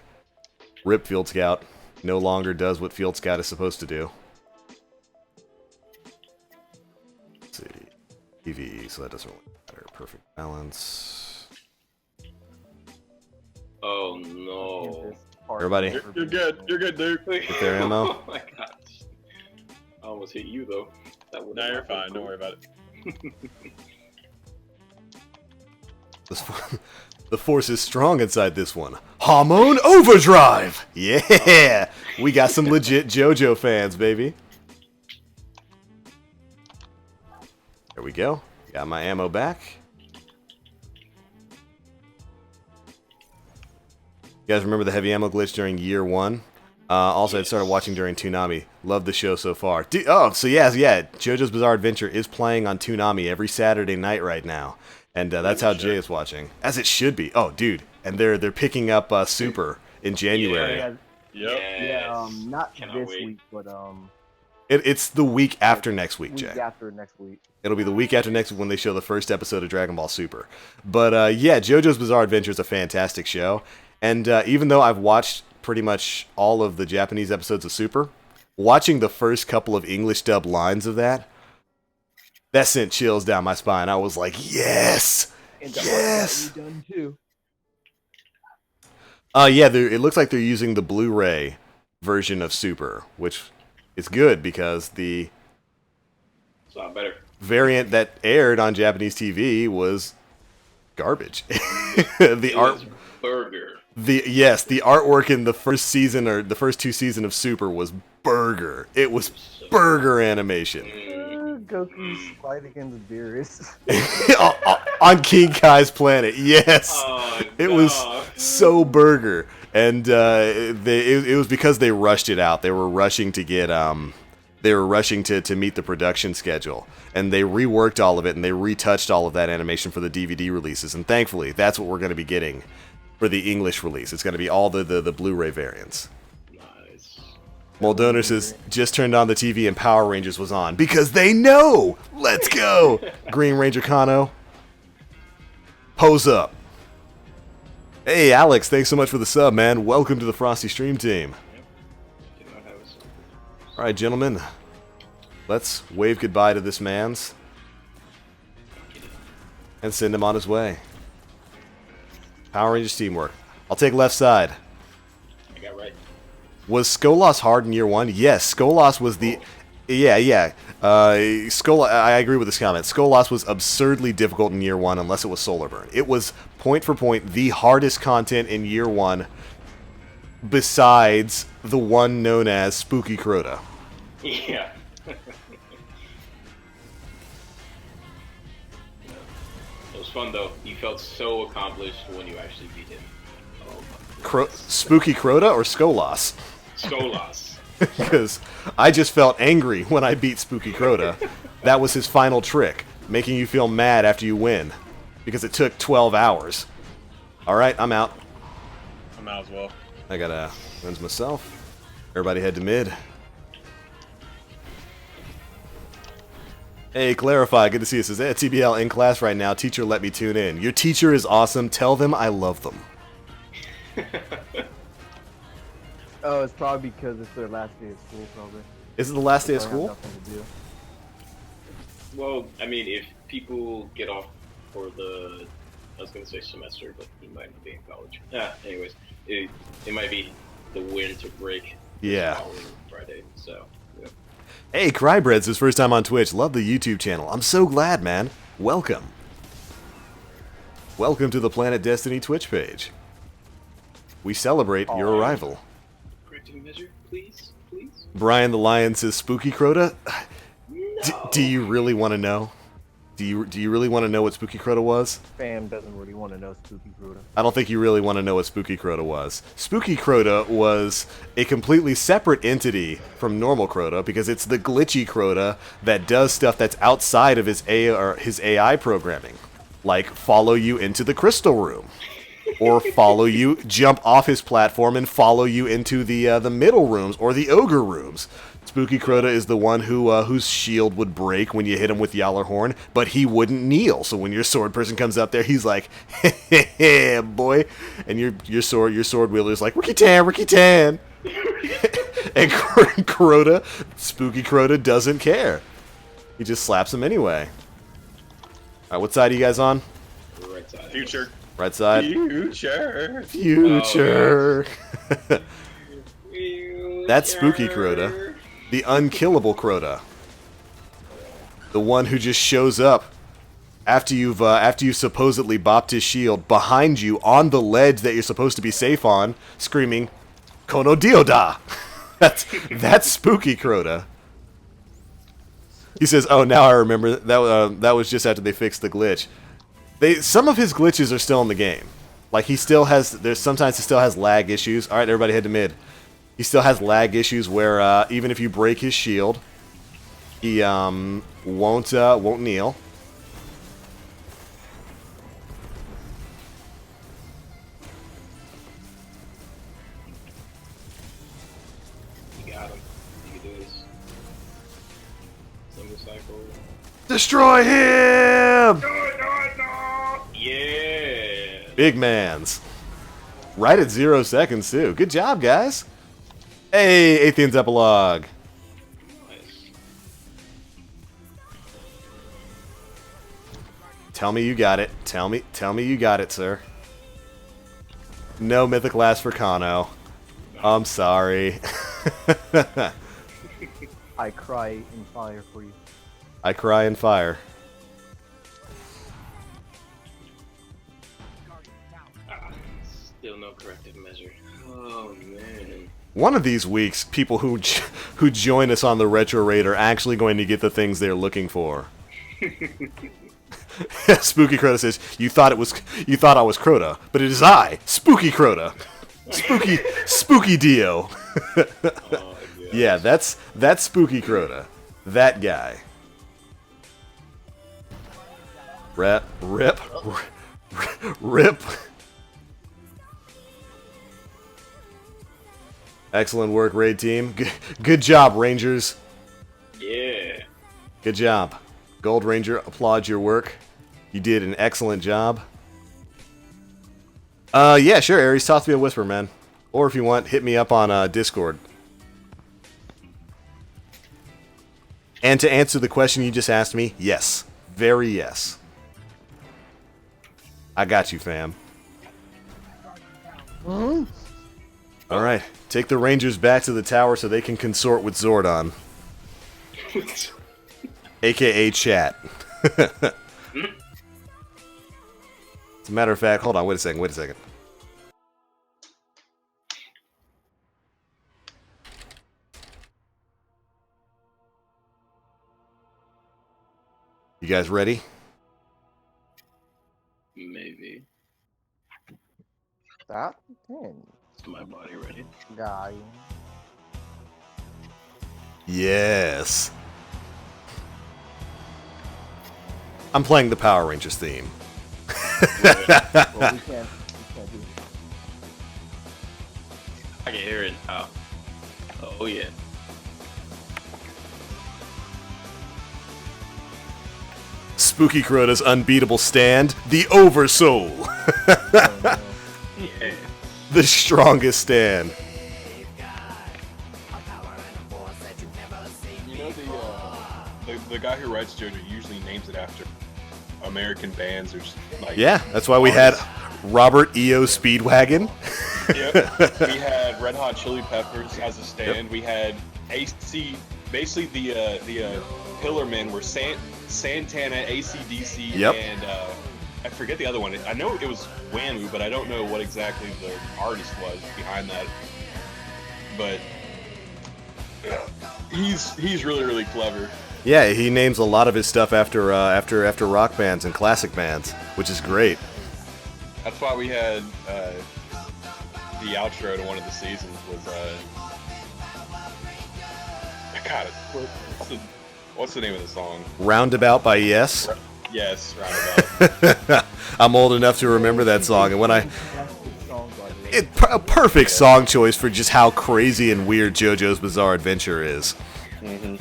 Rip Field Scout no longer does what Field Scout is supposed to do. Let's see. PvE, so that doesn't really matter. Perfect balance. Oh no! Everybody, You're good. You're good, dude. get their ammo. Oh my gosh! I almost hit you though. That would. No, you're fine. Don't worry about it. The force is strong inside this one. Hormone Overdrive! Yeah! We got some legit JoJo fans, baby. There we go. Got my ammo back. You guys remember the heavy ammo glitch during year 1? Also, I started watching during Toonami. Love the show so far. So yeah. JoJo's Bizarre Adventure is playing on Toonami every Saturday night right now. And that's how Jay is watching. As it should be. Oh, dude. And they're picking up Super in January. Yep. Yeah, not Cannot this wait. week, but It's the week after next week, week Jay. after next week. It'll be the week after next when they show the first episode of Dragon Ball Super. But yeah, JoJo's Bizarre Adventure is a fantastic show. And even though I've watched pretty much all of the Japanese episodes of Super, watching the first couple of English dub lines of that sent chills down my spine. I was like, yes! And Yes! done too. Yeah, it looks like they're using the Blu-ray version of Super, which is good because the It's not better. variant that aired on Japanese TV was garbage. The It art, was burger. the artwork in the first season or the first 2 seasons of Super was burger. It was burger animation. Goku's fight against Beerus. On King Kai's planet. Yes, Oh, it was no. so burger, and it was because they rushed it out. They were rushing to get they were rushing to meet the production schedule, and they reworked all of it and they retouched all of that animation for the DVD releases. And thankfully, that's what we're going to be getting for the English release. It's going to be all the Blu-ray variants. Nice. Moldoner says, just turned on the TV and Power Rangers was on. Because they know! Let's go! Green Ranger Kano. Pose up. Hey, Alex, thanks so much for the sub, man. Welcome to the Frosty Stream team. Did not have a Alright, gentlemen. Let's wave goodbye to this man's and send him on his way. Power Rangers teamwork. I'll take left side. I got right. Was Skolas hard in year one? Yes, Skolas was the... Yeah. I agree with this comment. Skolas was absurdly difficult in year one unless it was Solar Burn. It was, point for point, the hardest content in year one besides the one known as Spooky Crota. Yeah. It was fun though. You felt so accomplished when you actually beat him. Oh, Spooky Crota or Skolas? Skolas. Because I just felt angry when I beat Spooky Crota. That was his final trick, making you feel mad after you win. Because it took 12 hours. Alright, I'm out. I'm out as well. I gotta cleanse myself. Everybody head to mid. Hey, Clarify, good to see you. It says, hey, TBL in class right now. Teacher, let me tune in. Your teacher is awesome. Tell them I love them. Oh, it's probably because it's their last day of school, probably. Is it the last day of They have school? nothing to do. Well, I mean, if people get off for the, I was gonna say semester, but he might not be in college. Anyways, it might be the winter break. Yeah. Following Friday, so. Yeah. Hey, Crybread's his first time on Twitch. Love the YouTube channel. I'm so glad, man. Welcome. Welcome to the Planet Destiny Twitch page. We celebrate your arrival. Correcting measure, please, please. Brian the Lion says, Spooky Crota? No. Do you really want to know? Do you really want to know what Spooky Crota was? Fam doesn't really want to know Spooky Crota. I don't think you really want to know what Spooky Crota was. Spooky Crota was a completely separate entity from normal Crota because it's the glitchy Crota that does stuff that's outside of his AI programming, like follow you into the crystal room, or follow you, jump off his platform and follow you into the middle rooms or the ogre rooms. Spooky Crota is the one whose shield would break when you hit him with Yallarhorn, but he wouldn't kneel. So when your sword person comes up there, he's like, "Hey, boy," and your sword wielder's like, "Ricky Tan." And Crota, Spooky Crota doesn't care. He just slaps him anyway. All right, what side are you guys on? Right side. Future. Right side. Future. Future. Oh, That's Spooky Crota. The unkillable Crota. The one who just shows up after you've supposedly bopped his shield behind you on the ledge that you're supposed to be safe on, screaming, "Kono Dioda!" That's Spooky Crota. He says, "Oh, now I remember that was just after they fixed the glitch." Some of his glitches are still in the game. Like sometimes he still has lag issues. All right, everybody head to mid. He still has lag issues where even if you break his shield, he won't kneel. You got him. You can do this. Single cycle. Destroy him! Yeah. Big man's. Right at 0 seconds too. Good job, guys. Hey, Atheon's epilogue. Nice. Tell me you got it. Tell me you got it, sir. No mythic last for Kano. I'm sorry. I cry in fire for you. I cry in fire. Still no corrective measure. Oh man. One of these weeks, people who join us on the Retro Raid are actually going to get the things they're looking for. Spooky Crota says, "You thought I was Crota, but it is I, Spooky Crota, Spooky Dio." Oh, Yeah, that's Spooky Crota, that guy. Rip. Excellent work, raid team. Good job, Rangers. Yeah. Good job. Gold Ranger, applaud your work. You did an excellent job. Yeah, sure, Aries, toss me a whisper, man. Or if you want, hit me up on Discord. And to answer the question you just asked me, yes. Very yes. I got you, fam. Alright, take the Rangers back to the tower so they can consort with Zordon. AKA chat. As a matter of fact, hold on, wait a second. You guys ready? Maybe. That 10. Is my body ready? Guy. Yes. I'm playing the Power Rangers theme. Well, we can't do it. I can hear it. Oh yeah. Spooky Crota's unbeatable stand, the Oversoul. Yeah. The strongest stand. You know the guy who writes JoJo usually names it after American bands or just like Yeah, that's why we had Robert E.O. Speedwagon. Yep. We had Red Hot Chili Peppers as a stand. Yep. We had AC. Basically, the Pillarmen were Santana, AC/DC, Yep. and I forget the other one. I know it was Whammu, but I don't know what exactly the artist was behind that. But yeah, he's really clever. Yeah, he names a lot of his stuff after rock bands and classic bands, which is great. That's why we had the outro to one of the seasons was God, what's the name of the song? Roundabout by Yes. Yes, Roundabout. I'm old enough to remember that song, and when I Songs like a perfect song choice for just how crazy and weird JoJo's Bizarre Adventure is. Mm-hmm.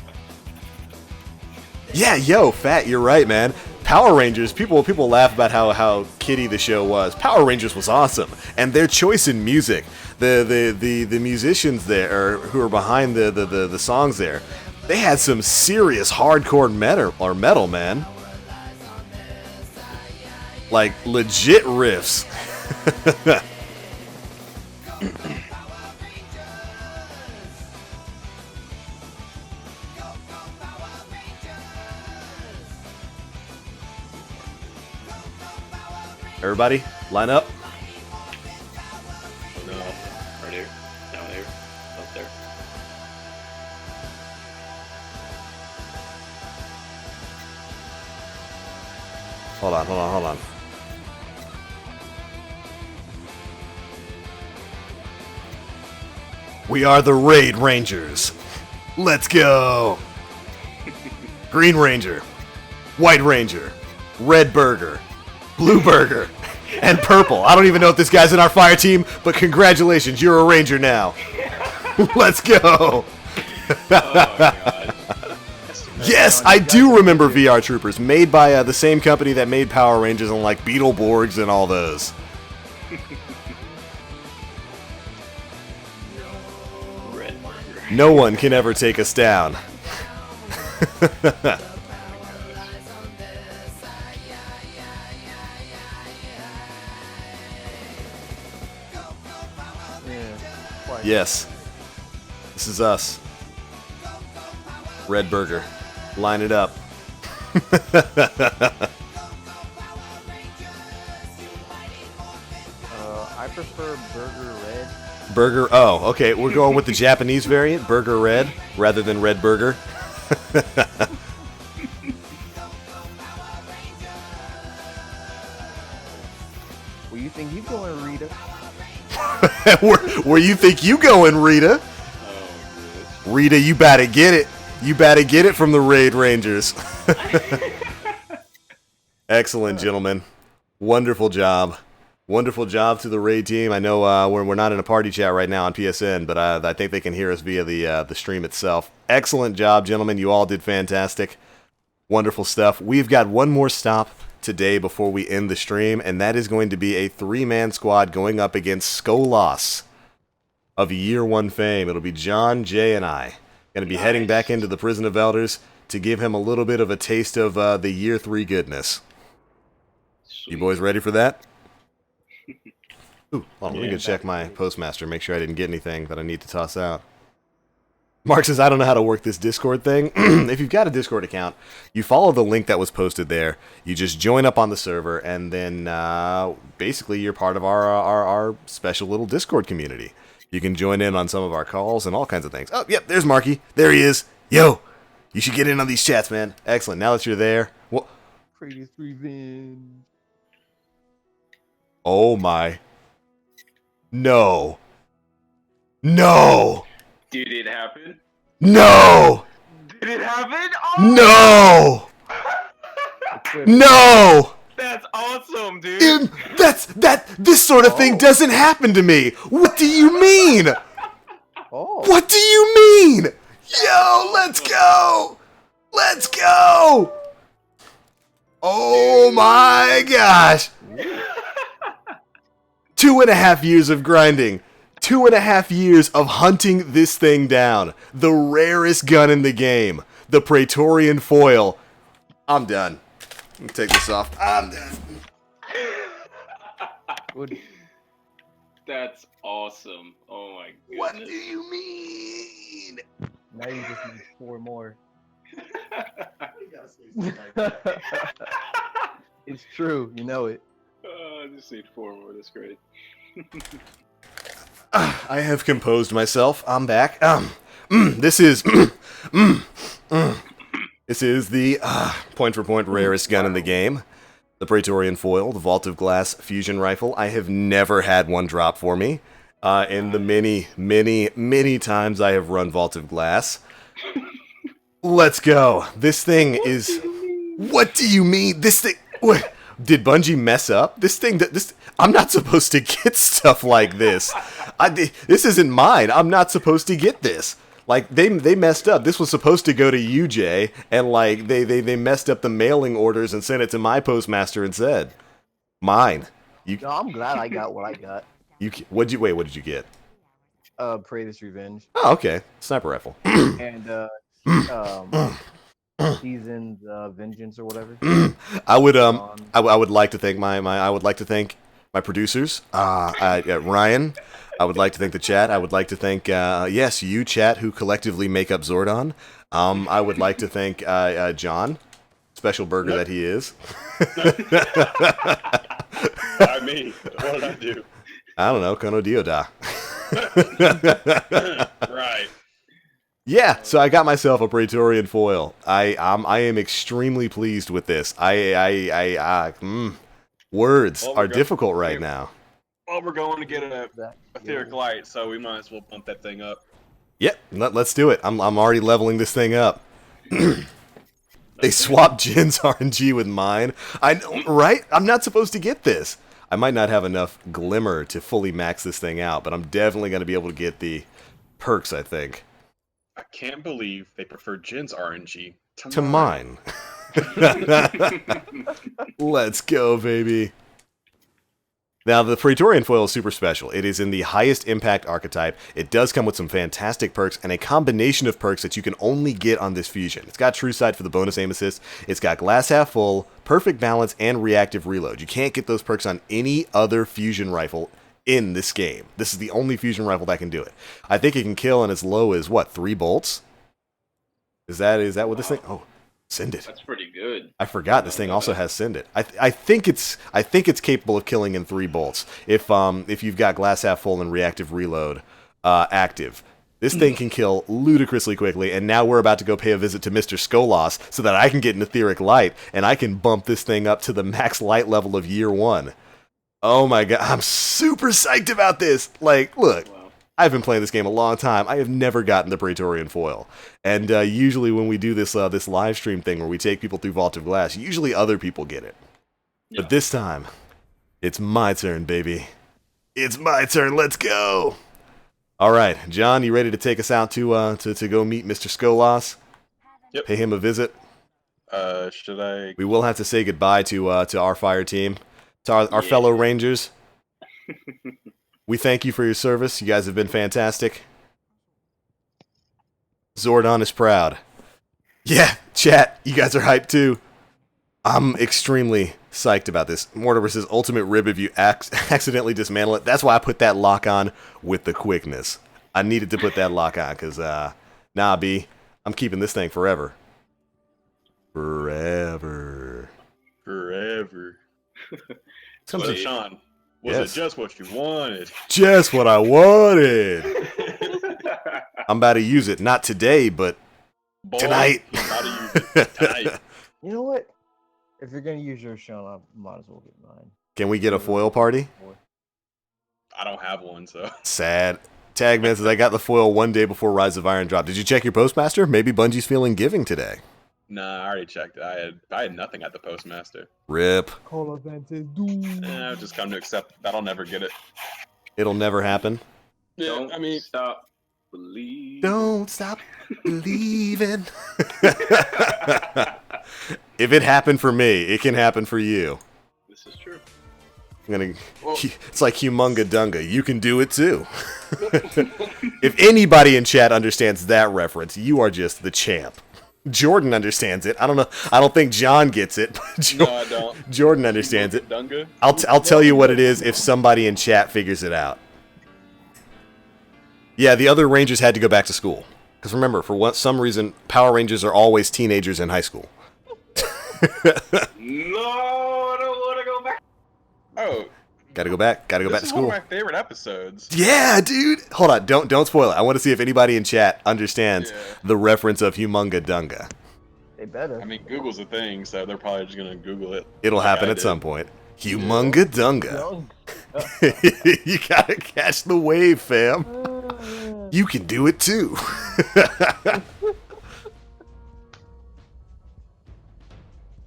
Yeah, yo, Fat, you're right, man. Power Rangers, people laugh about how kiddie the show was. Power Rangers was awesome, and their choice in music, the musicians there who are behind the songs there, they had some serious hardcore metal, man. Like legit riffs. Everybody, line up. No. Right here. Down there. Up there. Hold on. We are the Raid Rangers. Let's go. Green Ranger, White Ranger, Red Burger, Blue Burger, and Purple. I don't even know if this guy's in our fire team, but congratulations, you're a Ranger now. Let's go. Oh my god. Yes, I do remember VR Troopers, made by the same company that made Power Rangers and like Beetleborgs and all those. Red burger. No one can ever take us down. yeah, quite. Yes, this is us. Red Burger. Line it up. I prefer Burger Red. Burger. Oh, okay. We're going with the Japanese variant, Burger Red, rather than Red Burger. Where you think you going, Rita? Where you think you going, Rita? Oh, Rita, you better get it. You better get it from the Raid Rangers. Excellent, gentlemen. Wonderful job. Wonderful job to the Raid team. I know we're not in a party chat right now on PSN, but I think they can hear us via the stream itself. Excellent job, gentlemen. You all did fantastic. Wonderful stuff. We've got one more stop today before we end the stream, and that is going to be a 3-man squad going up against Skolas of Year 1 fame. It'll be John, Jay, and I. Going to be heading back into the Prison of Elders to give him a little bit of a taste of the year 3 goodness. Sweet. You boys ready for that? Ooh, hold on, let me Yeah. go check my postmaster, make sure I didn't get anything that I need to toss out. Mark says, I don't know how to work this Discord thing. If you've got a Discord account, you follow the link that was posted there. You just join up on the server, and then basically you're part of our special little Discord community. You can join in on some of our calls and all kinds of things. Oh, yep, there's Marky. There he is. Yo, you should get in on these chats, man. Excellent. Now that you're there, well, Greatest revenge. oh my. No. No. Did it happen? No. Did it happen? No. No. That's awesome, dude. This sort of thing doesn't happen to me. What do you mean? Oh. What do you mean? Yo, let's go. Let's go. Oh my gosh. 2.5 years of grinding. 2.5 years of hunting this thing down. The rarest gun in the game. The Praetorian foil. I'm done. Let me take this off. I'm done. Good. That's awesome. Oh my goodness. What do you mean? Now you just need 4 more. It's true. You know it. I just need 4 more. That's great. I have composed myself. I'm back. This is this is the point-for-point rarest gun in the game. The Praetorian foil, the Vault of Glass fusion rifle. I have never had one drop for me. In the many times I have run Vault of Glass. Let's go. This thing is... What do you mean? This thing... What? Did Bungie mess up? I'm not supposed to get stuff like this. This isn't mine. I'm not supposed to get this. Like, they messed up. This was supposed to go to UJ, and, like, they messed up the mailing orders and sent it to my postmaster instead. Mine. No, I'm glad I got what I got. What did you get? Praise Revenge. Oh, okay. Sniper rifle. And, Season's Vengeance or whatever. I would like to thank my producers, Ryan. I would like to thank the chat. I would like to thank yes, you chat who collectively make up Zordon. I would like to thank John, special burger that he is. I mean, what did I do? I don't know, Kono Dioda. Right. Yeah, so I got myself a Praetorian foil. I am extremely pleased with this. Words are difficult right now. Well, we're going to get a etheric light, so we might as well bump that thing up. Yep, let's do it. I'm already leveling this thing up. They swapped Jin's RNG with mine. I know, right? I'm not supposed to get this. I might not have enough glimmer to fully max this thing out, but I'm definitely going to be able to get the perks, I think. I can't believe they prefer Jin's RNG to mine. Let's go, baby. Now, the Praetorian foil is super special. It is in the highest impact archetype. It does come with some fantastic perks and a combination of perks that you can only get on this fusion. It's got True Sight for the bonus aim assist. It's got glass half full, perfect balance, and reactive reload. You can't get those perks on any other fusion rifle in this game. This is the only fusion rifle that can do it. I think it can kill in as low as, what, 3 bolts? Is that what this thing... Oh, send it. That's pretty good. I forgot this thing also has send it. I think it's capable of killing in 3 bolts if you've got glass half full and reactive reload active. This thing can kill ludicrously quickly, and now we're about to go pay a visit to Mr. Skolas so that I can get an etheric light and I can bump this thing up to the max light level of year 1. Oh my god, I'm super psyched about this. Like, look. Wow. I've been playing this game a long time. I have never gotten the Praetorian foil. And usually when we do this this live stream thing where we take people through Vault of Glass, usually other people get it. Yeah. But this time, it's my turn, baby. It's my turn. Let's go. All right, John, you ready to take us out to go meet Mr. Skolas? Yep. Pay him a visit? Should I... We will have to say goodbye to our fire team, to our fellow Rangers. We thank you for your service. You guys have been fantastic. Zordon is proud. Yeah, chat, you guys are hyped too. I'm extremely psyched about this. Mortimer says, ultimate rib if you accidentally dismantle it. That's why I put that lock on with the quickness. I needed to put that lock on, because, nah, B, I'm keeping this thing forever. Forever. So, Sean, was it just what you wanted? Just what I wanted. I'm about to use it. Not today, but tonight. You're about to use it tonight. You know what? If you're gonna use your Sean, I might as well get mine. Can we get a foil party? I don't have one, so. Sad. Tagman says, I got the foil one day before Rise of Iron drop. Did you check your postmaster? Maybe Bungie's feeling giving today. Nah, I already checked it. I had nothing at the postmaster. Rip. I've just come to accept that I'll never get it. It'll never happen. Yeah, Don't I mean, stop believing. Don't stop believing. If it happened for me, it can happen for you. This is true. It's like Humunga Dunga. You can do it too. If anybody in chat understands that reference, you are just the champ. Jordan understands it. I don't know. I don't think John gets it. But no, I don't. Jordan understands it. Dunga? I'll tell you what it is if somebody in chat figures it out. Yeah, the other Rangers had to go back to school. Because remember, for some reason, Power Rangers are always teenagers in high school. No, I don't want to go back. Oh. Gotta go back to school. This is one of my favorite episodes. Yeah, dude. Hold on. Don't spoil it. I want to see if anybody in chat understands the reference of Humunga Dunga. They better. I mean, Google's a thing, so they're probably just going to Google it. It'll happen at some point. Humunga Dunga. You gotta catch the wave, fam. You can do it too.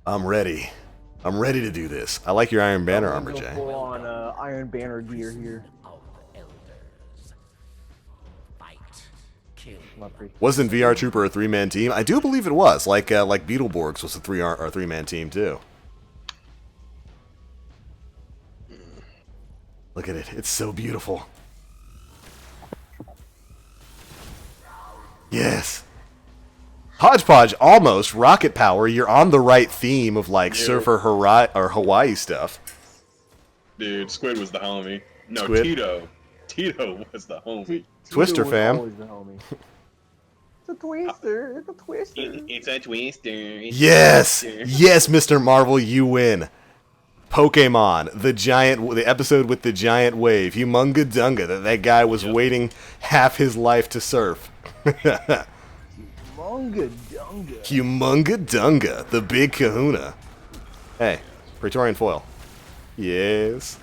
I'm ready. I'm ready to do this. I like your Iron Banner armor, Jay. Full on Iron Banner gear here. Wasn't VR Trooper a 3-man team? I do believe it was. Like Beetleborgs was a 3-man team too. Look at it. It's so beautiful. Yes. Hodgepodge, almost. Rocket Power, you're on the right theme of, like, Surfer Hawaii stuff. Dude, Squid was the homie. No, Squid? Tito. Tito was the homie. Twister, fam. Always the homie. It's a twister. It's a twister. It's a twister. Yes! Yes, Mr. Marvel, you win. Pokemon, the episode with the giant wave. Humunga Dunga, that guy was waiting half his life to surf. Humunga Dunga. Humunga Dunga, the big kahuna. Hey, Praetorian foil. Yes.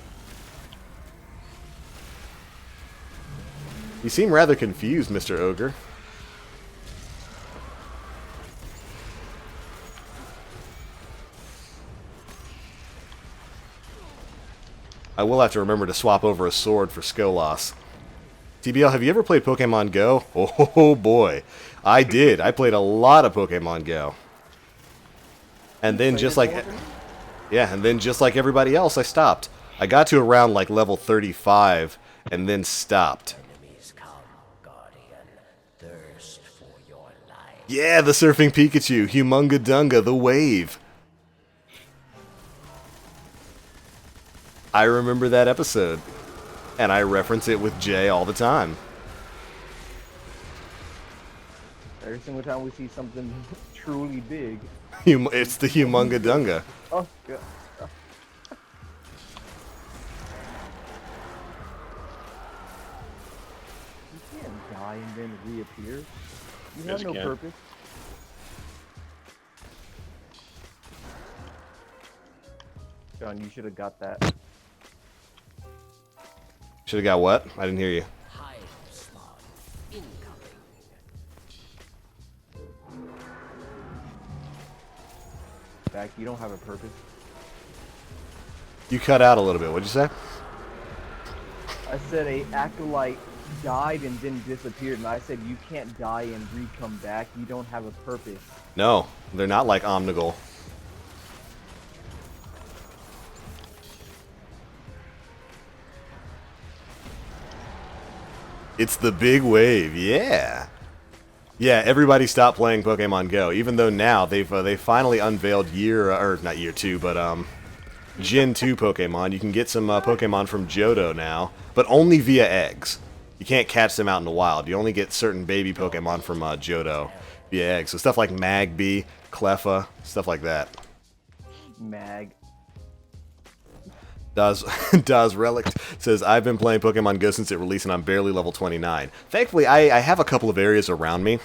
You seem rather confused, Mr. Ogre. I will have to remember to swap over a sword for Skolas. TBL, have you ever played Pokemon Go? Oh boy. I did. I played a lot of Pokemon Go. And then just like everybody else, I stopped. I got to around like level 35 and then stopped. Yeah, the surfing Pikachu, Humunga Dunga, the wave. I remember that episode, and I reference it with Jay all the time. Every single time we see something truly big. It's the Humunga Dunga. Oh, God. You can't die and then reappear. You have no purpose. John, you should have got that. Should have got what? I didn't hear you. Back, you don't have a purpose. You cut out a little bit. What'd you say? I said a acolyte died and then disappeared, and I said you can't die and re-come back. You don't have a purpose. No, they're not like Omnigul. It's the big wave, yeah. Yeah, everybody stopped playing Pokemon Go, even though now they finally unveiled not year 2, but Gen 2 Pokemon. You can get some Pokemon from Johto now, but only via eggs. You can't catch them out in the wild. You only get certain baby Pokemon from Johto via eggs. So stuff like Magby, Cleffa, stuff like that. Mag. Daz Relic says, I've been playing Pokemon Go since it released and I'm barely level 29. Thankfully, I have a couple of areas around me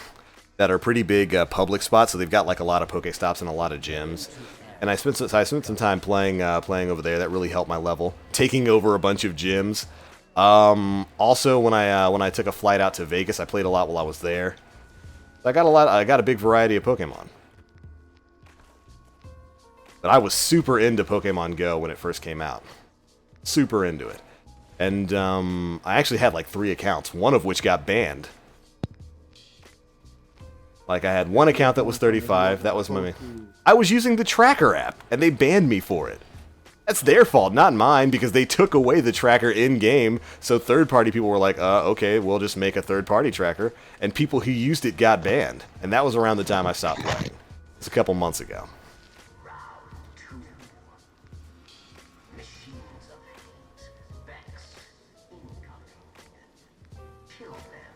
that are pretty big public spots, so they've got like a lot of Pokestops and a lot of gyms. And I spent some time playing over there. That really helped my level. Taking over a bunch of gyms. Also, when I took a flight out to Vegas, I played a lot while I was there. I got a big variety of Pokemon. But I was super into Pokemon Go when it first came out. Super into it. And I actually had like 3 accounts, one of which got banned. Like I had one account that was 35, that was my... I was using the tracker app, and they banned me for it. That's their fault, not mine, because they took away the tracker in-game, so third-party people were like, okay, we'll just make a third-party tracker, and people who used it got banned. And that was around the time I stopped playing. It's a couple months ago.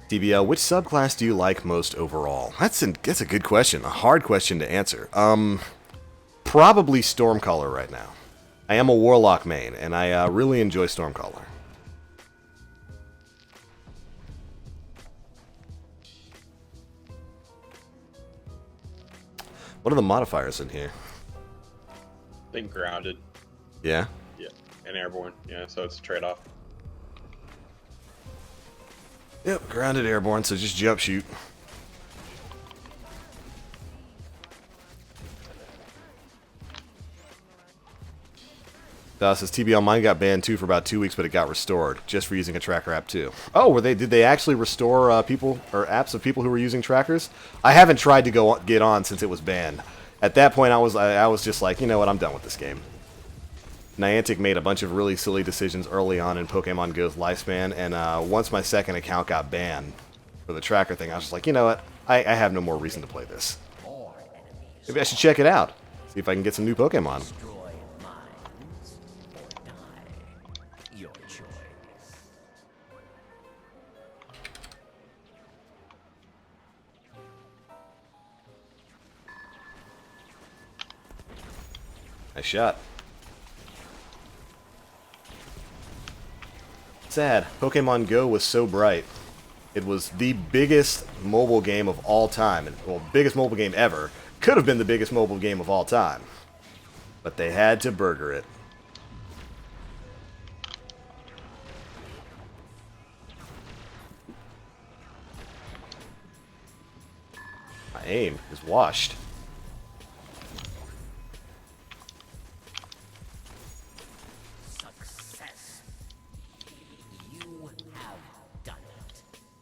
DBL, which subclass do you like most overall? That's a good question. A hard question to answer. Probably Stormcaller right now. I am a Warlock main, and I really enjoy Stormcaller. What are the modifiers in here? I think grounded. Yeah? Yeah. And airborne. Yeah, so it's a trade-off. Yep, grounded airborne, so just jump shoot. Says TBL, mine got banned too for about 2 weeks, but it got restored just for using a tracker app too. Oh, did they actually restore people or apps of people who were using trackers? I haven't tried to get on since it was banned. At that point, I was just like, you know what, I'm done with this game. Niantic made a bunch of really silly decisions early on in Pokemon Go's lifespan, and once my second account got banned for the tracker thing, I was just like, you know what, I have no more reason to play this. Maybe I should check it out, see if I can get some new Pokemon. Nice shot. Sad. Pokemon Go was so bright. It was the biggest mobile game of all time. Well, biggest mobile game ever. Could have been the biggest mobile game of all time. But they had to burger it. My aim is washed.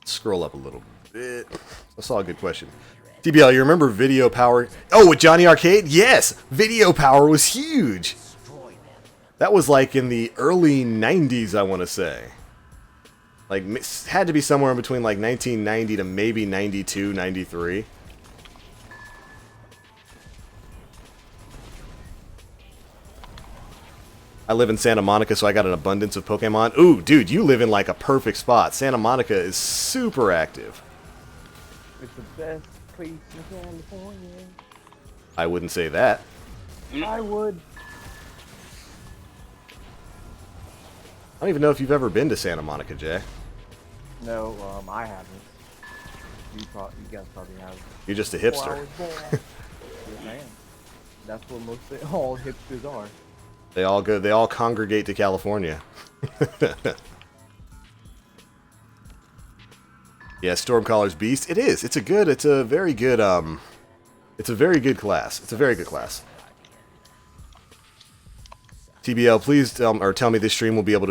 Scroll up a little bit. I saw a good question. TBL, you remember Video Power? Oh, with Johnny Arcade? Yes! Video Power was huge! That was like in the early 90s, I want to say. Like, had to be somewhere in between like 1990 to maybe 92, 93. I live in Santa Monica, so I got an abundance of Pokemon. Ooh, dude, you live in like a perfect spot. Santa Monica is super active. It's the best place in California. I wouldn't say that. I would. I don't even know if you've ever been to Santa Monica, Jay. No, I haven't. You guys probably have. You're just a Before I hipster. was born. Yes, I am. That's what all hipsters are. They all congregate to California. Yeah, Stormcaller's Beast. It is. It's a very good class. It's a very good class. TBL, please tell me this stream I'll be able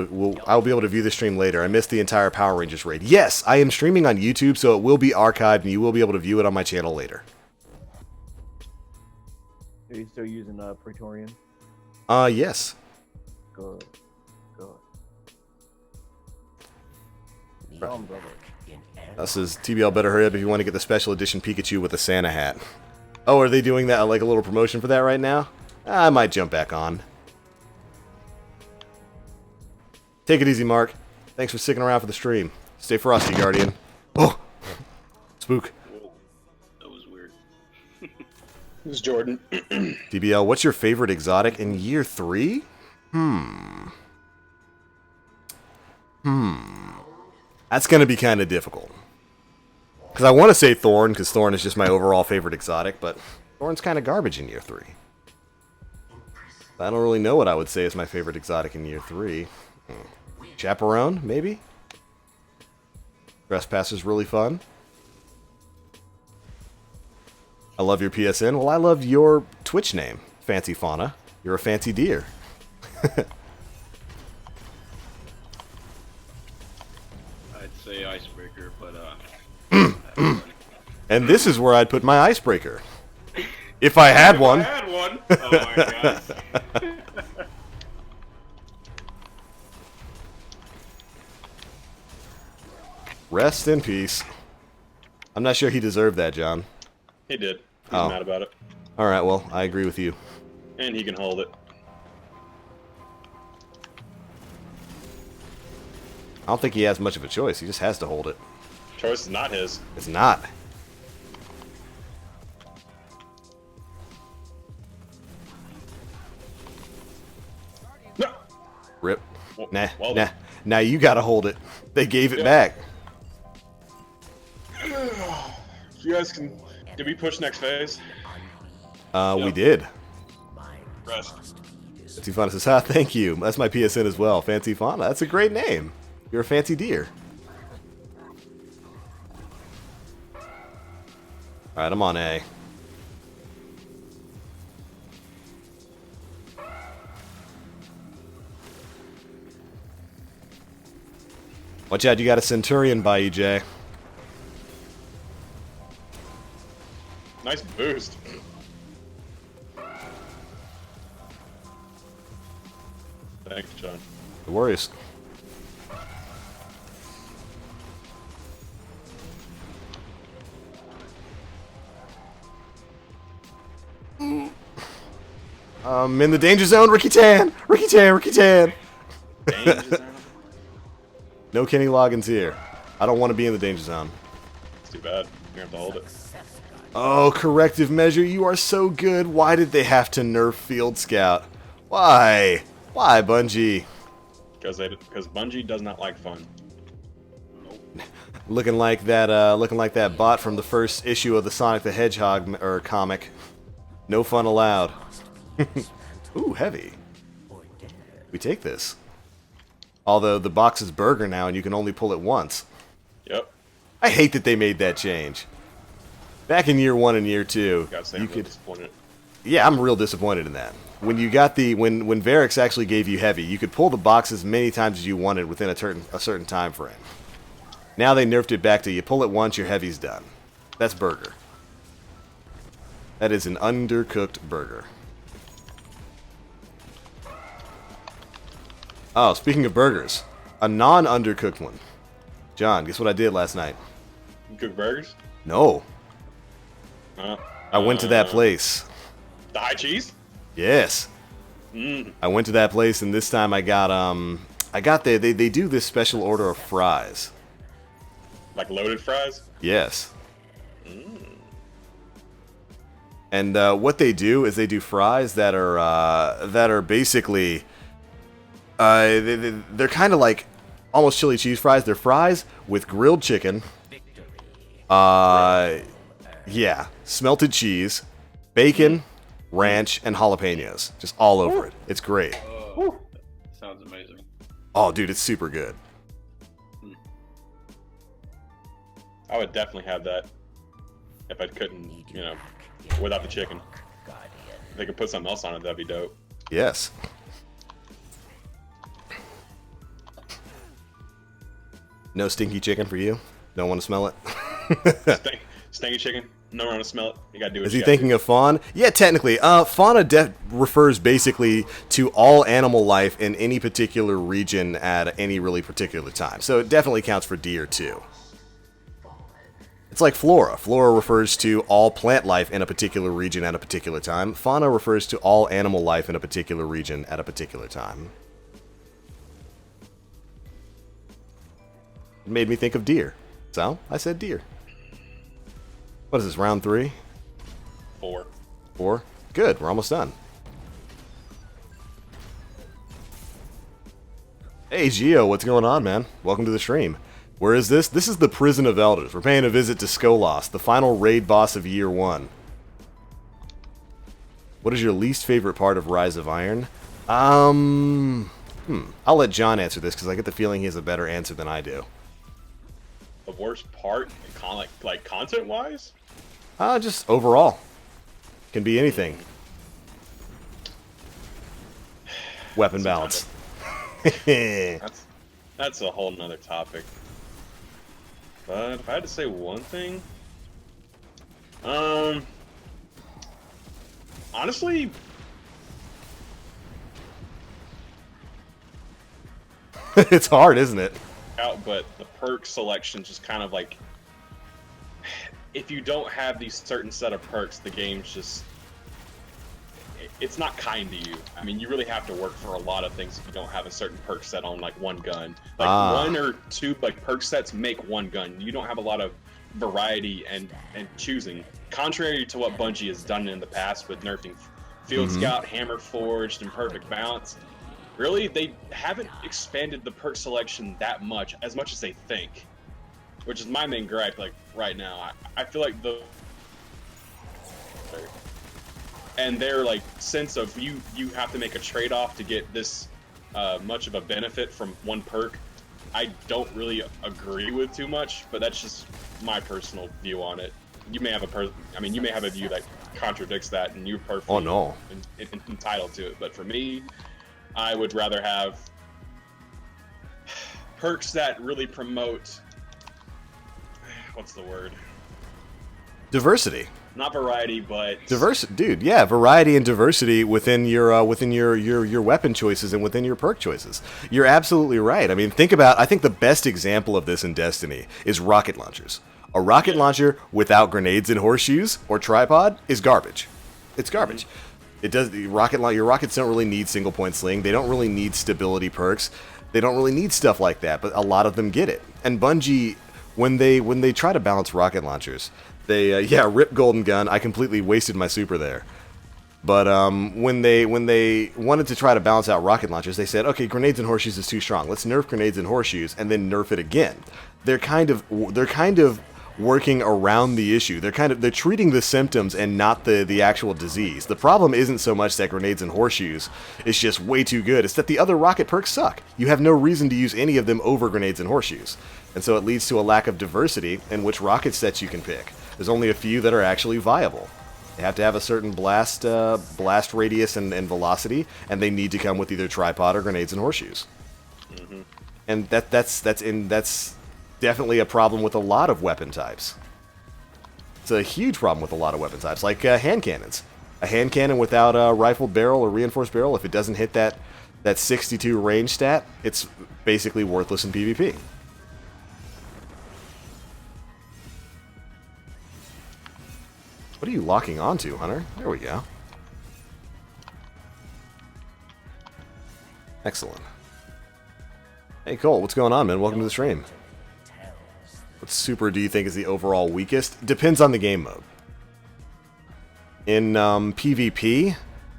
to view the stream later. I missed the entire Power Rangers raid. Yes, I am streaming on YouTube, so it will be archived and you will be able to view it on my channel later. Are you still using Praetorian? Yes. Good. Good. Brother. Says TBL better hurry up if you want to get the special edition Pikachu with the Santa hat. Oh, are they doing that like a little promotion for that right now? I might jump back on. Take it easy, Mark. Thanks for sticking around for the stream. Stay frosty, Guardian. Oh! Spook. Whoa. That was weird. This is Jordan. TBL, what's your favorite exotic in year 3? That's going to be kind of difficult. Because I want to say Thorn, because Thorn is just my overall favorite exotic, but Thorn's kind of garbage in year 3. I don't really know what I would say is my favorite exotic in year 3. Chaperone, maybe? Trespasser's really fun. I love your PSN. Well, I love your Twitch name, Fancy Fauna. You're a fancy deer. I'd say icebreaker, but And this is where I'd put my icebreaker. If I had one. I had one. Oh my god. Rest in peace. I'm not sure he deserved that, John. He did. He's Oh. mad about it. Alright, well, I agree with you. And he can hold it. I don't think he has much of a choice. He just has to hold it. Choice is not his. It's not. No. Rip. Well- Nah, well nah. then. Now you gotta hold it. They gave it Yeah. back. You guys can... Did we push next phase? We Yep. did. Rest. Fancy Fauna says, ah, thank you. That's my PSN as well. Fancy Fauna. That's a great name. You're a fancy deer. Alright, I'm on A. Watch out, you got a Centurion by you, Jay. Nice boost. Thanks, John. The Warriors. In the danger zone, Ricky Tan! Ricky Tan, Ricky Tan! Danger zone? No Kenny Loggins here. I don't want to be in the danger zone. It's too bad. You're gonna have to hold it. Oh, corrective measure, you are so good. Why did they have to nerf Field Scout? Why? Why, Bungie? Because Bungie does not like fun. Looking like that bot from the first issue of the Sonic the Hedgehog comic. No fun allowed. Ooh, heavy. We take this. Although the box is burger now and you can only pull it once. Yep. I hate that they made that change. Back in year 1 and year 2, Gotta say, you I'm really could. disappointed. Yeah, I'm real disappointed in that. When you got when Varix actually gave you heavy, you could pull the box as many times as you wanted within a certain time frame. Now they nerfed it back to you pull it once, your heavy's done. That's burger. That is an undercooked burger. Oh, speaking of burgers, a non-undercooked one. John, guess what I did last night? You cook burgers? No, Uh, I went to that place. The high cheese? Yes. Mm. I went to that place and this time I got they do this special order of fries. Like loaded fries? Yes. And what they do is they do fries that are basically they're kind of like almost chili cheese fries. They're fries with grilled chicken. Yeah, smelted cheese, bacon, ranch, and jalapenos. Just all over it. It's great. Sounds amazing. Oh, dude, it's super good. I would definitely have that if I couldn't, without the chicken. If they could put something else on it, that'd be dope. Yes. No stinky chicken for you? Don't want to smell it? Stinky chicken, no one to smell it. You gotta do it. Is he thinking of fawn? Yeah, technically. Fauna refers basically to all animal life in any particular region at any really particular time. So it definitely counts for deer, too. It's like flora. Flora refers to all plant life in a particular region at a particular time. Fauna refers to all animal life in a particular region at a particular time. It made me think of deer. So, I said deer. What is this, round 3? 4. 4? Good, we're almost done. Hey, Gio, what's going on, man? Welcome to the stream. Where is this? This is the Prison of Elders. We're paying a visit to Skolas, the final raid boss of Year 1. What is your least favorite part of Rise of Iron? I'll let John answer this, because I get the feeling he has a better answer than I do. The worst part, like content-wise? Just overall. Can be anything. Weapon balance. That's a whole nother topic. But if I had to say one thing, honestly, It's hard, isn't it? but the perk selection just kind of like, if you don't have these certain set of perks, the game's just, it's not kind to you. I mean, you really have to work for a lot of things if you don't have a certain perk set on like one gun. Like 1 or 2 like perk sets make one gun. You don't have a lot of variety and choosing. Contrary to what Bungie has done in the past with nerfing Field Scout, Hammer Forged, and Perfect Balance, really they haven't expanded the perk selection that much as they think. Which is my main gripe, like, right now. I feel like and their, like, sense of you have to make a trade-off to get this much of a benefit from one perk, I don't really agree with too much, but that's just my personal view on it. You may have you may have a view that contradicts that, and you're perfectly entitled to it, but for me, I would rather have perks that really promote, what's the word? Diversity. Not variety, but diversity, dude. Yeah, variety and diversity within your weapon choices and within your perk choices. You're absolutely right. I mean, I think the best example of this in Destiny is rocket launchers. A rocket launcher without grenades and horseshoes or tripod is garbage. It's garbage. It does. Your rockets don't really need single point sling. They don't really need stability perks. They don't really need stuff like that. But a lot of them get it. And Bungie, when they try to balance rocket launchers, they rip golden gun. I completely wasted my super there. But when they wanted to try to balance out rocket launchers, they said, okay, grenades and horseshoes is too strong. Let's nerf grenades and horseshoes and then nerf it again. They're kind of working around the issue. They're treating the symptoms and not the actual disease. The problem isn't so much that grenades and horseshoes is just way too good. It's that the other rocket perks suck. You have no reason to use any of them over grenades and horseshoes. And so it leads to a lack of diversity in which rocket sets you can pick. There's only a few that are actually viable. They have to have a certain blast radius and velocity, and they need to come with either tripod or grenades and horseshoes. And that's definitely a problem with a lot of weapon types. It's a huge problem with a lot of weapon types, like hand cannons. A hand cannon without a rifled barrel or reinforced barrel, if it doesn't hit that 62 range stat, it's basically worthless in PvP. What are you locking onto, Hunter? There we go. Excellent. Hey, Cole, what's going on, man? Welcome to the stream. What super do you think is the overall weakest? Depends on the game mode. In PvP,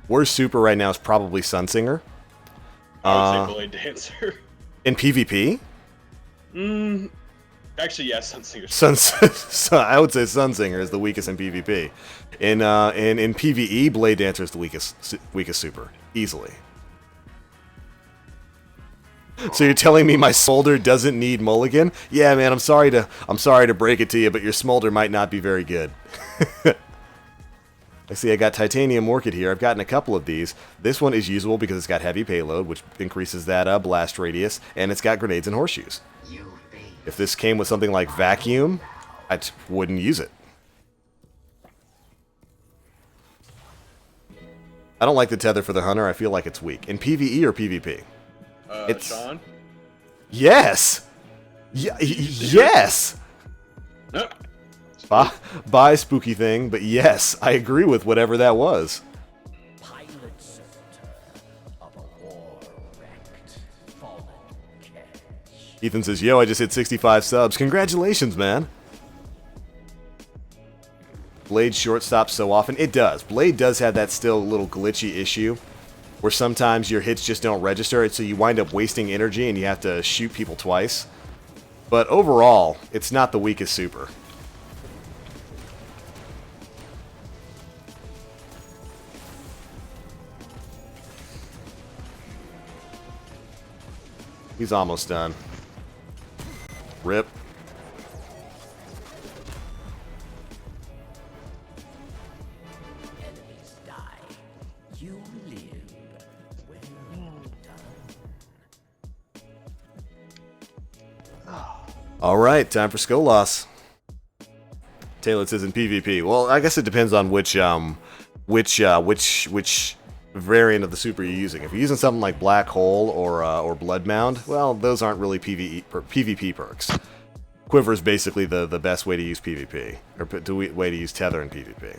worst super right now is probably Sunsinger. I would say Blade Dancer. In PvP? Actually, yes, Sunsinger. So I would say Sunsinger is the weakest in PvP. In PvE, Blade Dancer is the weakest super, easily. So you're telling me my Smolder doesn't need Mulligan? Yeah, man, I'm sorry to break it to you, but your Smolder might not be very good. I see I got Titanium Orchid here. I've gotten a couple of these. This one is usable because it's got heavy payload, which increases that blast radius, and it's got grenades and horseshoes. If this came with something like Vacuum, I wouldn't use it. I don't like the tether for the Hunter. I feel like it's weak. In PvE or PvP? Sean? Yes! Yes! No. Bye, spooky thing. But yes, I agree with whatever that was. Pilot center of a war-wrecked fallen cache. Ethan says, yo, I just hit 65 subs. Congratulations, man. Blade shortstops so often. It does. Blade does have that still little glitchy issue where sometimes your hits just don't register, so you wind up wasting energy and you have to shoot people twice. But overall, it's not the weakest super. He's almost done. Rip. Enemies die. You live. Well done. Alright, time for Skolas. Taylor says in PvP. Well, I guess it depends on which variant of the super you're using. If you're using something like Black Hole or Blood Mound, well, those aren't really PvP perks. Quiver is basically the best way to use PvP, or way to use Tether in PvP.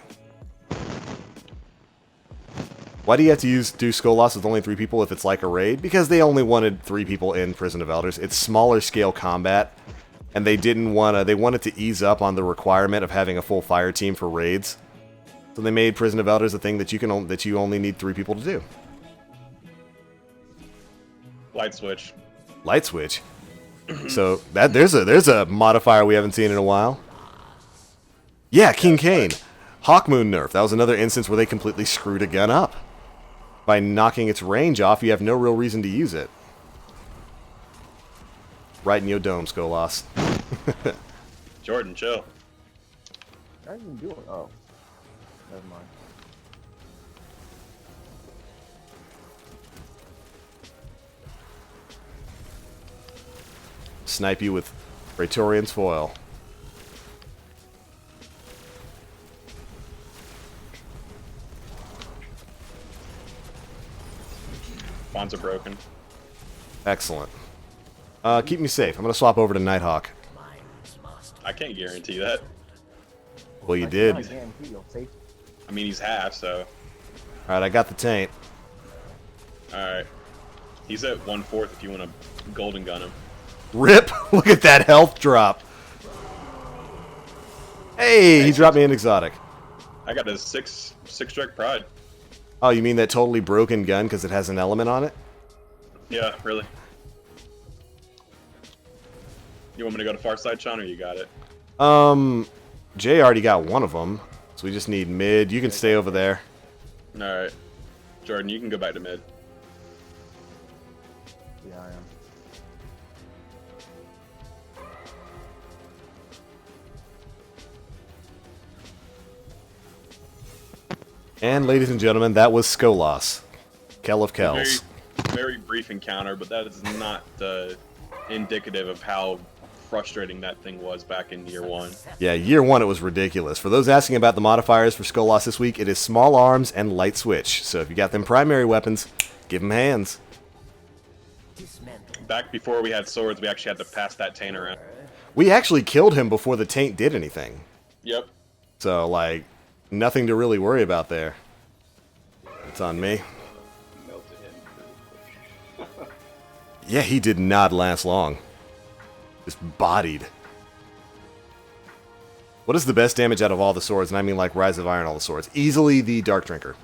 Why do you have to do Skolas with only 3 people if it's like a raid? Because they only wanted 3 people in Prison of Elders. It's smaller scale combat, and they wanted to ease up on the requirement of having a full fire team for raids. So they made Prison of Elders a thing that you only need 3 people to do. Light switch. Light switch. So there's a modifier we haven't seen in a while. Yeah, King Kane. Hawkmoon nerf. That was another instance where they completely screwed a gun up. By knocking its range off, you have no real reason to use it. Right in your dome, Skolas. Jordan, chill. I didn't do it. Oh. Never mind. Snipe you with Praetorian's foil. Bonds are broken. Excellent. Keep me safe. I'm going to swap over to Nighthawk. I can't guarantee that. Well, you I did. cannot guarantee you'll save- I mean, he's half, so. Alright, I got the taint. Alright. He's at 1/4 if you want to golden gun him. Rip! Look at that health drop. Hey, he dropped me an exotic. I got a 6 strike pride. Oh, you mean that totally broken gun because it has an element on it? Yeah, really. You want me to go to far side, Sean, or you got it? Jay already got one of them, so we just need mid. You can stay over there. Alright. Jordan, you can go back to mid. Yeah, I am. And ladies and gentlemen, that was Skolas. Kell of Kells. Very brief encounter, but that is not indicative of how frustrating that thing was back in year 1. Yeah, year 1 it was ridiculous. For those asking about the modifiers for Skolas this week, it is small arms and light switch. So if you got them primary weapons, give them hands. Back before we had swords, we actually had to pass that taint around. We actually killed him before the taint did anything. Yep. So, like, nothing to really worry about there. It's on me. Melted him pretty quick. Yeah, he did not last long. Just bodied. What is the best damage out of all the swords? And I mean like Rise of Iron, all the swords. Easily the Dark Drinker.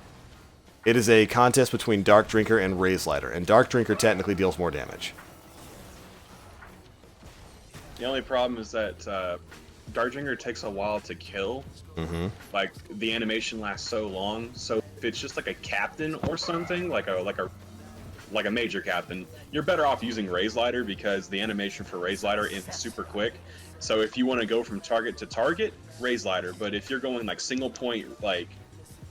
It is a contest between Dark Drinker and Razelighter, and Dark Drinker technically deals more damage. The only problem is that Darkdringer takes a while to kill. Mm-hmm. Like, the animation lasts so long, so if it's just like a captain or something, like a major captain, you're better off using Razelighter because the animation for Razelighter is super quick. So if you want to go from target to target, Razelighter, but if you're going like single point, like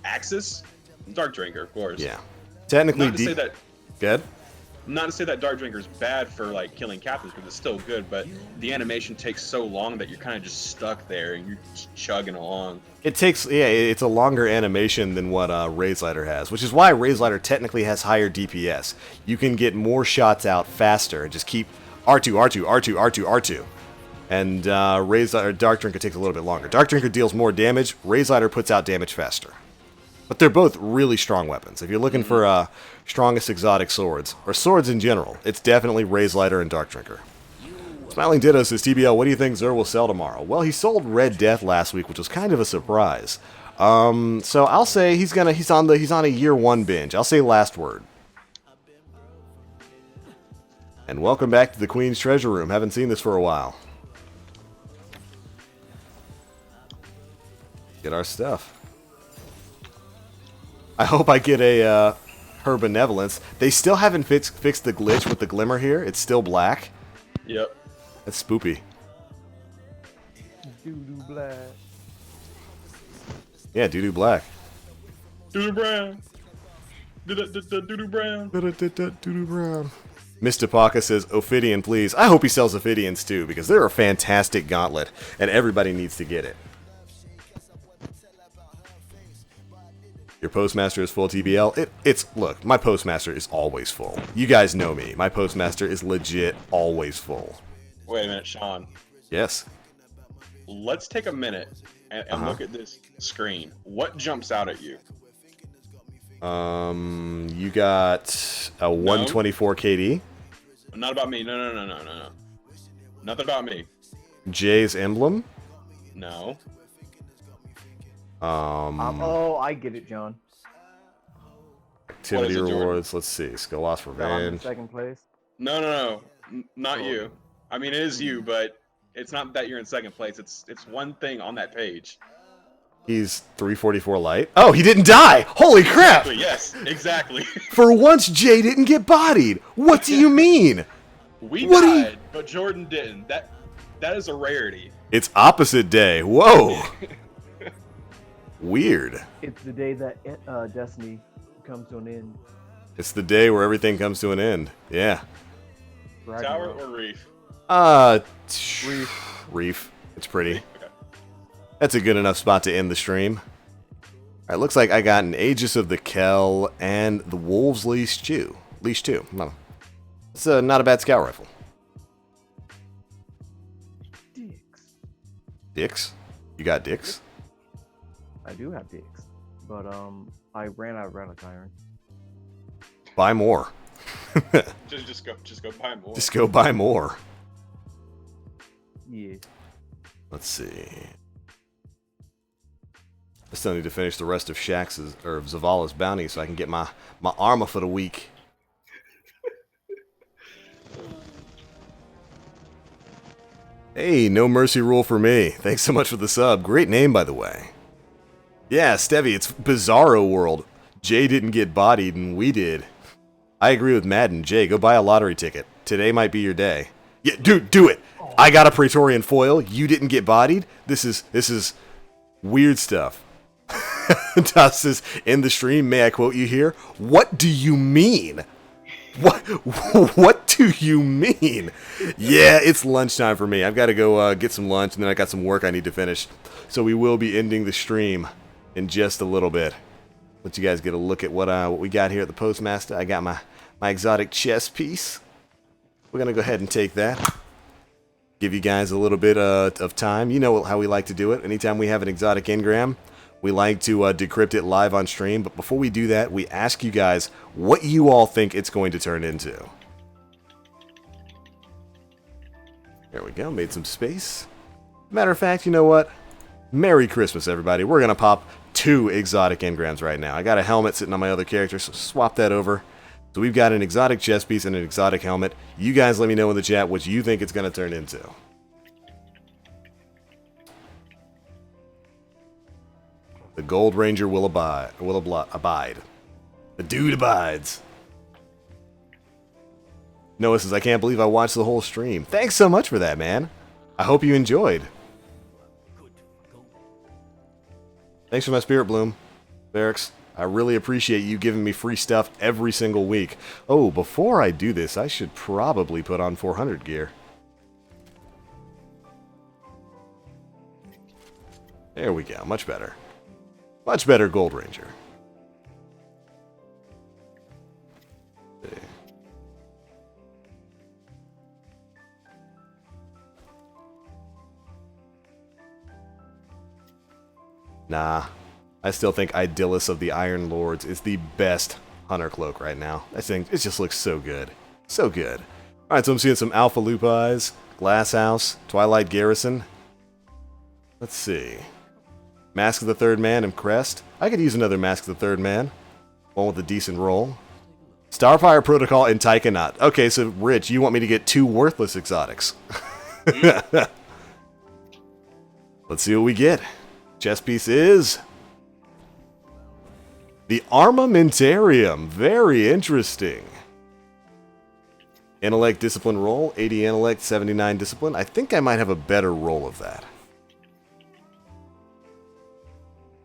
axis, Darkdrinker, of course. Yeah. Technically, Not to say that good. Not to say that Darkdrinker is bad for like killing captains, because it's still good. But the animation takes so long that you're kind of just stuck there and you're just chugging along. It takes, yeah, it's a longer animation than what Razelighter has, which is why Razelighter technically has higher DPS. You can get more shots out faster and just keep R2, R2, R2, R2, R2. And Dark Drinker takes a little bit longer. Dark Drinker deals more damage. Razelighter puts out damage faster. But they're both really strong weapons. If you're looking for strongest exotic swords, or swords in general, it's definitely Razelighter and Dark Drinker. Smiling Ditto says, TBL, what do you think Xur will sell tomorrow? Well, he sold Red Death last week, which was kind of a surprise. So I'll say he's on a year one binge. I'll say last word. And welcome back to the Queen's Treasure Room. Haven't seen this for a while. Get our stuff. I hope I get a her benevolence. They still haven't fixed the glitch with the glimmer here. It's still black. Yep. That's spoopy. Doo-doo black. Yeah, doo-doo black. Doo-doo brown. Doo-doo brown. Doo-doo brown. Mr. Paka says, Ophidian, please. I hope he sells Ophidians too, because they're a fantastic gauntlet, and everybody needs to get it. Your postmaster is full, TBL. Look, my postmaster is always full. You guys know me. My postmaster is legit always full. Wait a minute, Sean. Yes. Let's take a minute and look at this screen. What jumps out at you? You got a 124 KD. Not about me. No. Nothing about me. Jay's emblem. No. Oh, I get it, John. Activity What is it, rewards. Let's see. Skolas That I'm in Revenge. second place. No. Not you. I mean, it is you, but it's not that you're in second place. It's one thing on that page. He's 344 light. Oh, he didn't die! Holy crap! But yes, exactly. For once, Jay didn't get bodied. What do you mean? We What do you- died, but Jordan didn't. That is a rarity. It's opposite day. Whoa. Weird. It's the day that Destiny comes to an end. It's the day where everything comes to an end. Yeah. Tower Ragnarok. or Reef? Reef. It's pretty. Okay. That's a good enough spot to end the stream. Alright, looks like I got an Aegis of the Kell and the Wolves Leash 2. Leash 2. No. It's not a bad scout rifle. Dicks. Dicks? You got dicks? I do have dicks, but I ran out of relic iron. Buy more. Just go buy more. Just go buy more. Yeah. Let's see. I still need to finish the rest of Shax's or Zavala's bounty so I can get my armor for the week. Hey, no mercy rule for me. Thanks so much for the sub. Great name, by the way. Yeah, Stevie, it's Bizarro World. Jay didn't get bodied, and we did. I agree with Madden. Jay, go buy a lottery ticket. Today might be your day. Yeah, dude, do it. I got a Praetorian foil. You didn't get bodied. This is weird stuff. Das says, in the stream, may I quote you here? What do you mean? What do you mean? Yeah, it's lunchtime for me. I've got to go get some lunch, and then I got some work I need to finish. So we will be ending the stream in just a little bit. Let you guys get a look at what we got here at the Postmaster. I got my exotic chess piece. We're going to go ahead and take that. Give you guys a little bit of time. You know how we like to do it. Anytime we have an exotic engram, we like to decrypt it live on stream. But before we do that, we ask you guys what you all think it's going to turn into. There we go. Made some space. Matter of fact, you know what? Merry Christmas, everybody. We're going to pop 2 exotic engrams right now. I got a helmet sitting on my other character, so swap that over. So we've got an exotic chest piece and an exotic helmet. You guys let me know in the chat what you think it's going to turn into. The Gold Ranger will abide. The dude abides. Noah says, I can't believe I watched the whole stream. Thanks so much for that, man. I hope you enjoyed. Thanks for my Spirit Bloom, Barracks. I really appreciate you giving me free stuff every single week. Oh, before I do this, I should probably put on 400 gear. There we go. Much better. Much better, Gold Ranger. Nah. I still think Idyllis of the Iron Lords is the best hunter cloak right now. I think it just looks so good. So good. Alright, so I'm seeing some Alpha Lupis, Glass House, Twilight Garrison. Let's see. Mask of the Third Man and Crest. I could use another Mask of the Third Man. One with a decent roll. Starfire Protocol and Taikanaut. Okay, so Rich, you want me to get 2 worthless exotics. Let's see what we get. Chess piece is the Armamentarium. Very interesting. Intellect Discipline roll. 80 Intellect, 79 Discipline. I think I might have a better roll of that.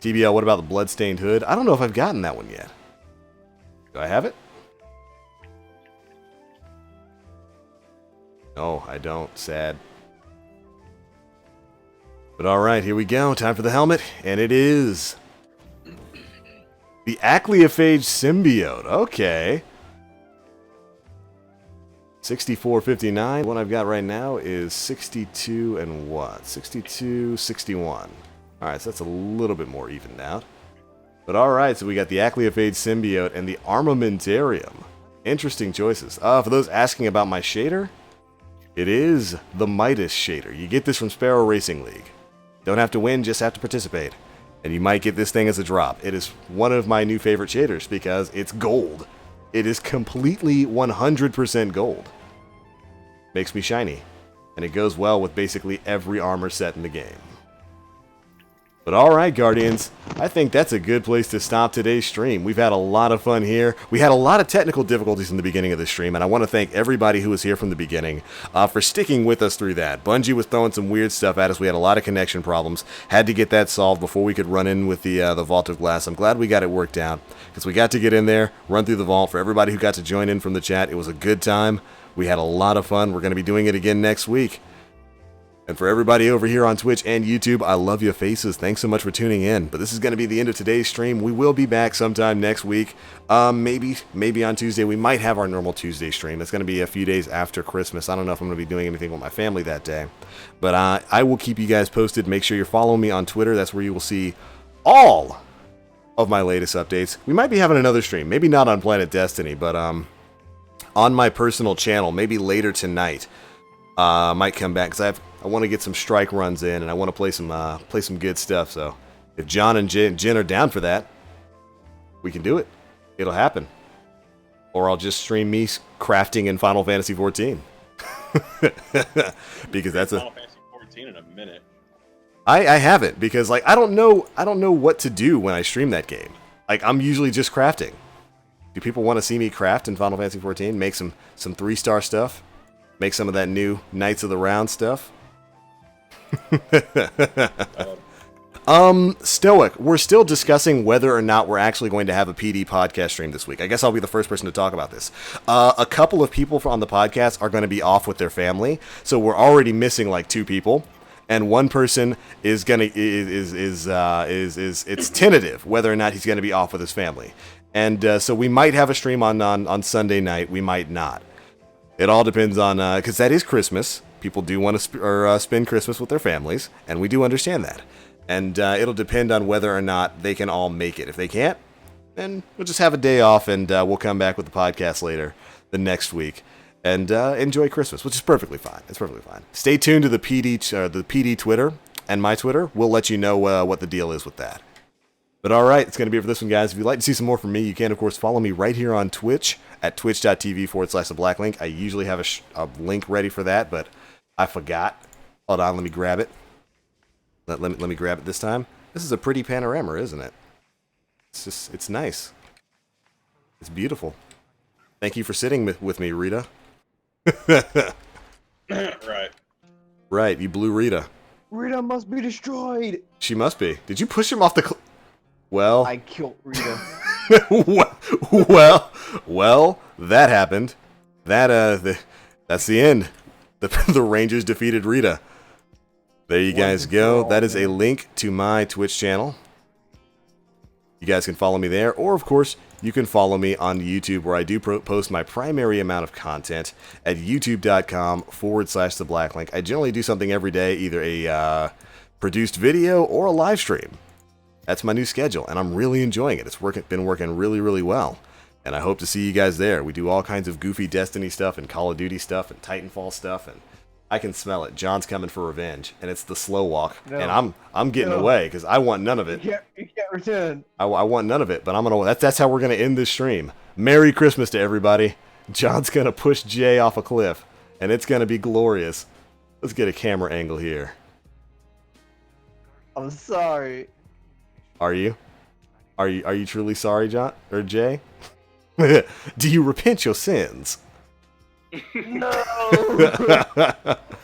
TBL, what about the Bloodstained Hood? I don't know if I've gotten that one yet. Do I have it? No, I don't. Sad. But alright, here we go. Time for the helmet. And it is the Acleophage Symbiote. Okay. 64.59. The one I've got right now is 62 and what? 62.61. Alright, so that's a little bit more evened out. But alright, so we got the Acleophage Symbiote and the Armamentarium. Interesting choices. For those asking about my shader, it is the Midas shader. You get this from Sparrow Racing League. Don't have to win, just have to participate. And you might get this thing as a drop. It is one of my new favorite shaders because it's gold. It is completely 100% gold. Makes me shiny. And it goes well with basically every armor set in the game. But alright, Guardians, I think that's a good place to stop today's stream. We've had a lot of fun here. We had a lot of technical difficulties in the beginning of the stream, and I want to thank everybody who was here from the beginning for sticking with us through that. Bungie was throwing some weird stuff at us. We had a lot of connection problems. Had to get that solved before we could run in with the Vault of Glass. I'm glad we got it worked out, because we got to get in there, run through the vault. For everybody who got to join in from the chat, it was a good time. We had a lot of fun. We're going to be doing it again next week. And for everybody over here on Twitch and YouTube, I love your faces. Thanks so much for tuning in. But this is going to be the end of today's stream. We will be back sometime next week. Maybe on Tuesday. We might have our normal Tuesday stream. It's going to be a few days after Christmas. I don't know if I'm going to be doing anything with my family that day. But I will keep you guys posted. Make sure you're following me on Twitter. That's where you will see all of my latest updates. We might be having another stream. Maybe not on Planet Destiny, but on my personal channel. Maybe later tonight. I might come back because I want to get some strike runs in, and I want to play some good stuff. So if John and Jen are down for that, we can do it. It'll happen. Or I'll just stream me crafting in Final Fantasy 14. Because that's Final Fantasy 14 in a minute. I haven't, because like I don't know what to do when I stream that game. Like I'm usually just crafting. Do people want to see me craft in Final Fantasy 14? Make some 3-star stuff? Make some of that new Knights of the Round stuff? Stoic, we're still discussing whether or not we're actually going to have a PD podcast stream this week. I guess I'll be the first person to talk about this. A couple of people on the podcast are going to be off with their family, so we're already missing like 2 people, and one person is gonna it's tentative whether or not he's going to be off with his family, and so we might have a stream on Sunday night. We might not. It all depends on because that is Christmas. People do want to spend Christmas with their families, and we do understand that. And it'll depend on whether or not they can all make it. If they can't, then we'll just have a day off, and we'll come back with the podcast later the next week and enjoy Christmas, which is perfectly fine. It's perfectly fine. Stay tuned to the PD Twitter and my Twitter. We'll let you know what the deal is with that. But alright, it's going to be it for this one, guys. If you'd like to see some more from me, you can, of course, follow me right here on Twitch at twitch.tv/TheBlackLink. I usually have a link ready for that, but I forgot. Hold on, let me grab it. Let me grab it this time. This is a pretty panorama, isn't it? It's nice. It's beautiful. Thank you for sitting with me, Rita. Right. Right, you blew Rita. Rita must be destroyed. She must be. Did you push him off the Well... I killed Rita. well, that happened. That's the end. The Rangers defeated Rita. There you guys go. That is a link to my Twitch channel. You guys can follow me there, or of course, you can follow me on YouTube, where I do post my primary amount of content at youtube.com/TheBlackLink. I generally do something every day, either a produced video or a live stream. That's my new schedule, and I'm really enjoying it. It's been working really, really well. And I hope to see you guys there. We do all kinds of goofy Destiny stuff and Call of Duty stuff and Titanfall stuff, and I can smell it. John's coming for revenge, and it's the slow walk. No. And I'm getting No. away because I want none of it. You can't return. I want none of it, but I'm gonna. That's how we're gonna end this stream. Merry Christmas to everybody. John's gonna push Jay off a cliff, and it's gonna be glorious. Let's get a camera angle here. I'm sorry. Are you? Are you truly sorry, John or Jay? Do you repent your sins? No.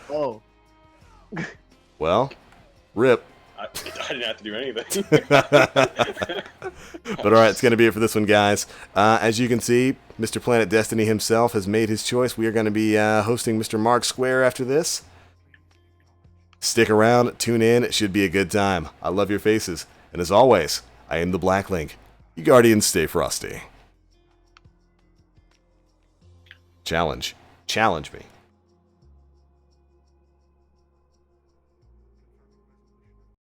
Oh. Well, rip. I didn't have to do anything. But alright, it's going to be it for this one, guys. As you can see, Mr. Planet Destiny himself has made his choice. We are going to be hosting Mr. Mark Square after this. Stick around, tune in, it should be a good time. I love your faces. And as always, I am TheBlackLink. You Guardians stay frosty. Challenge. Challenge me.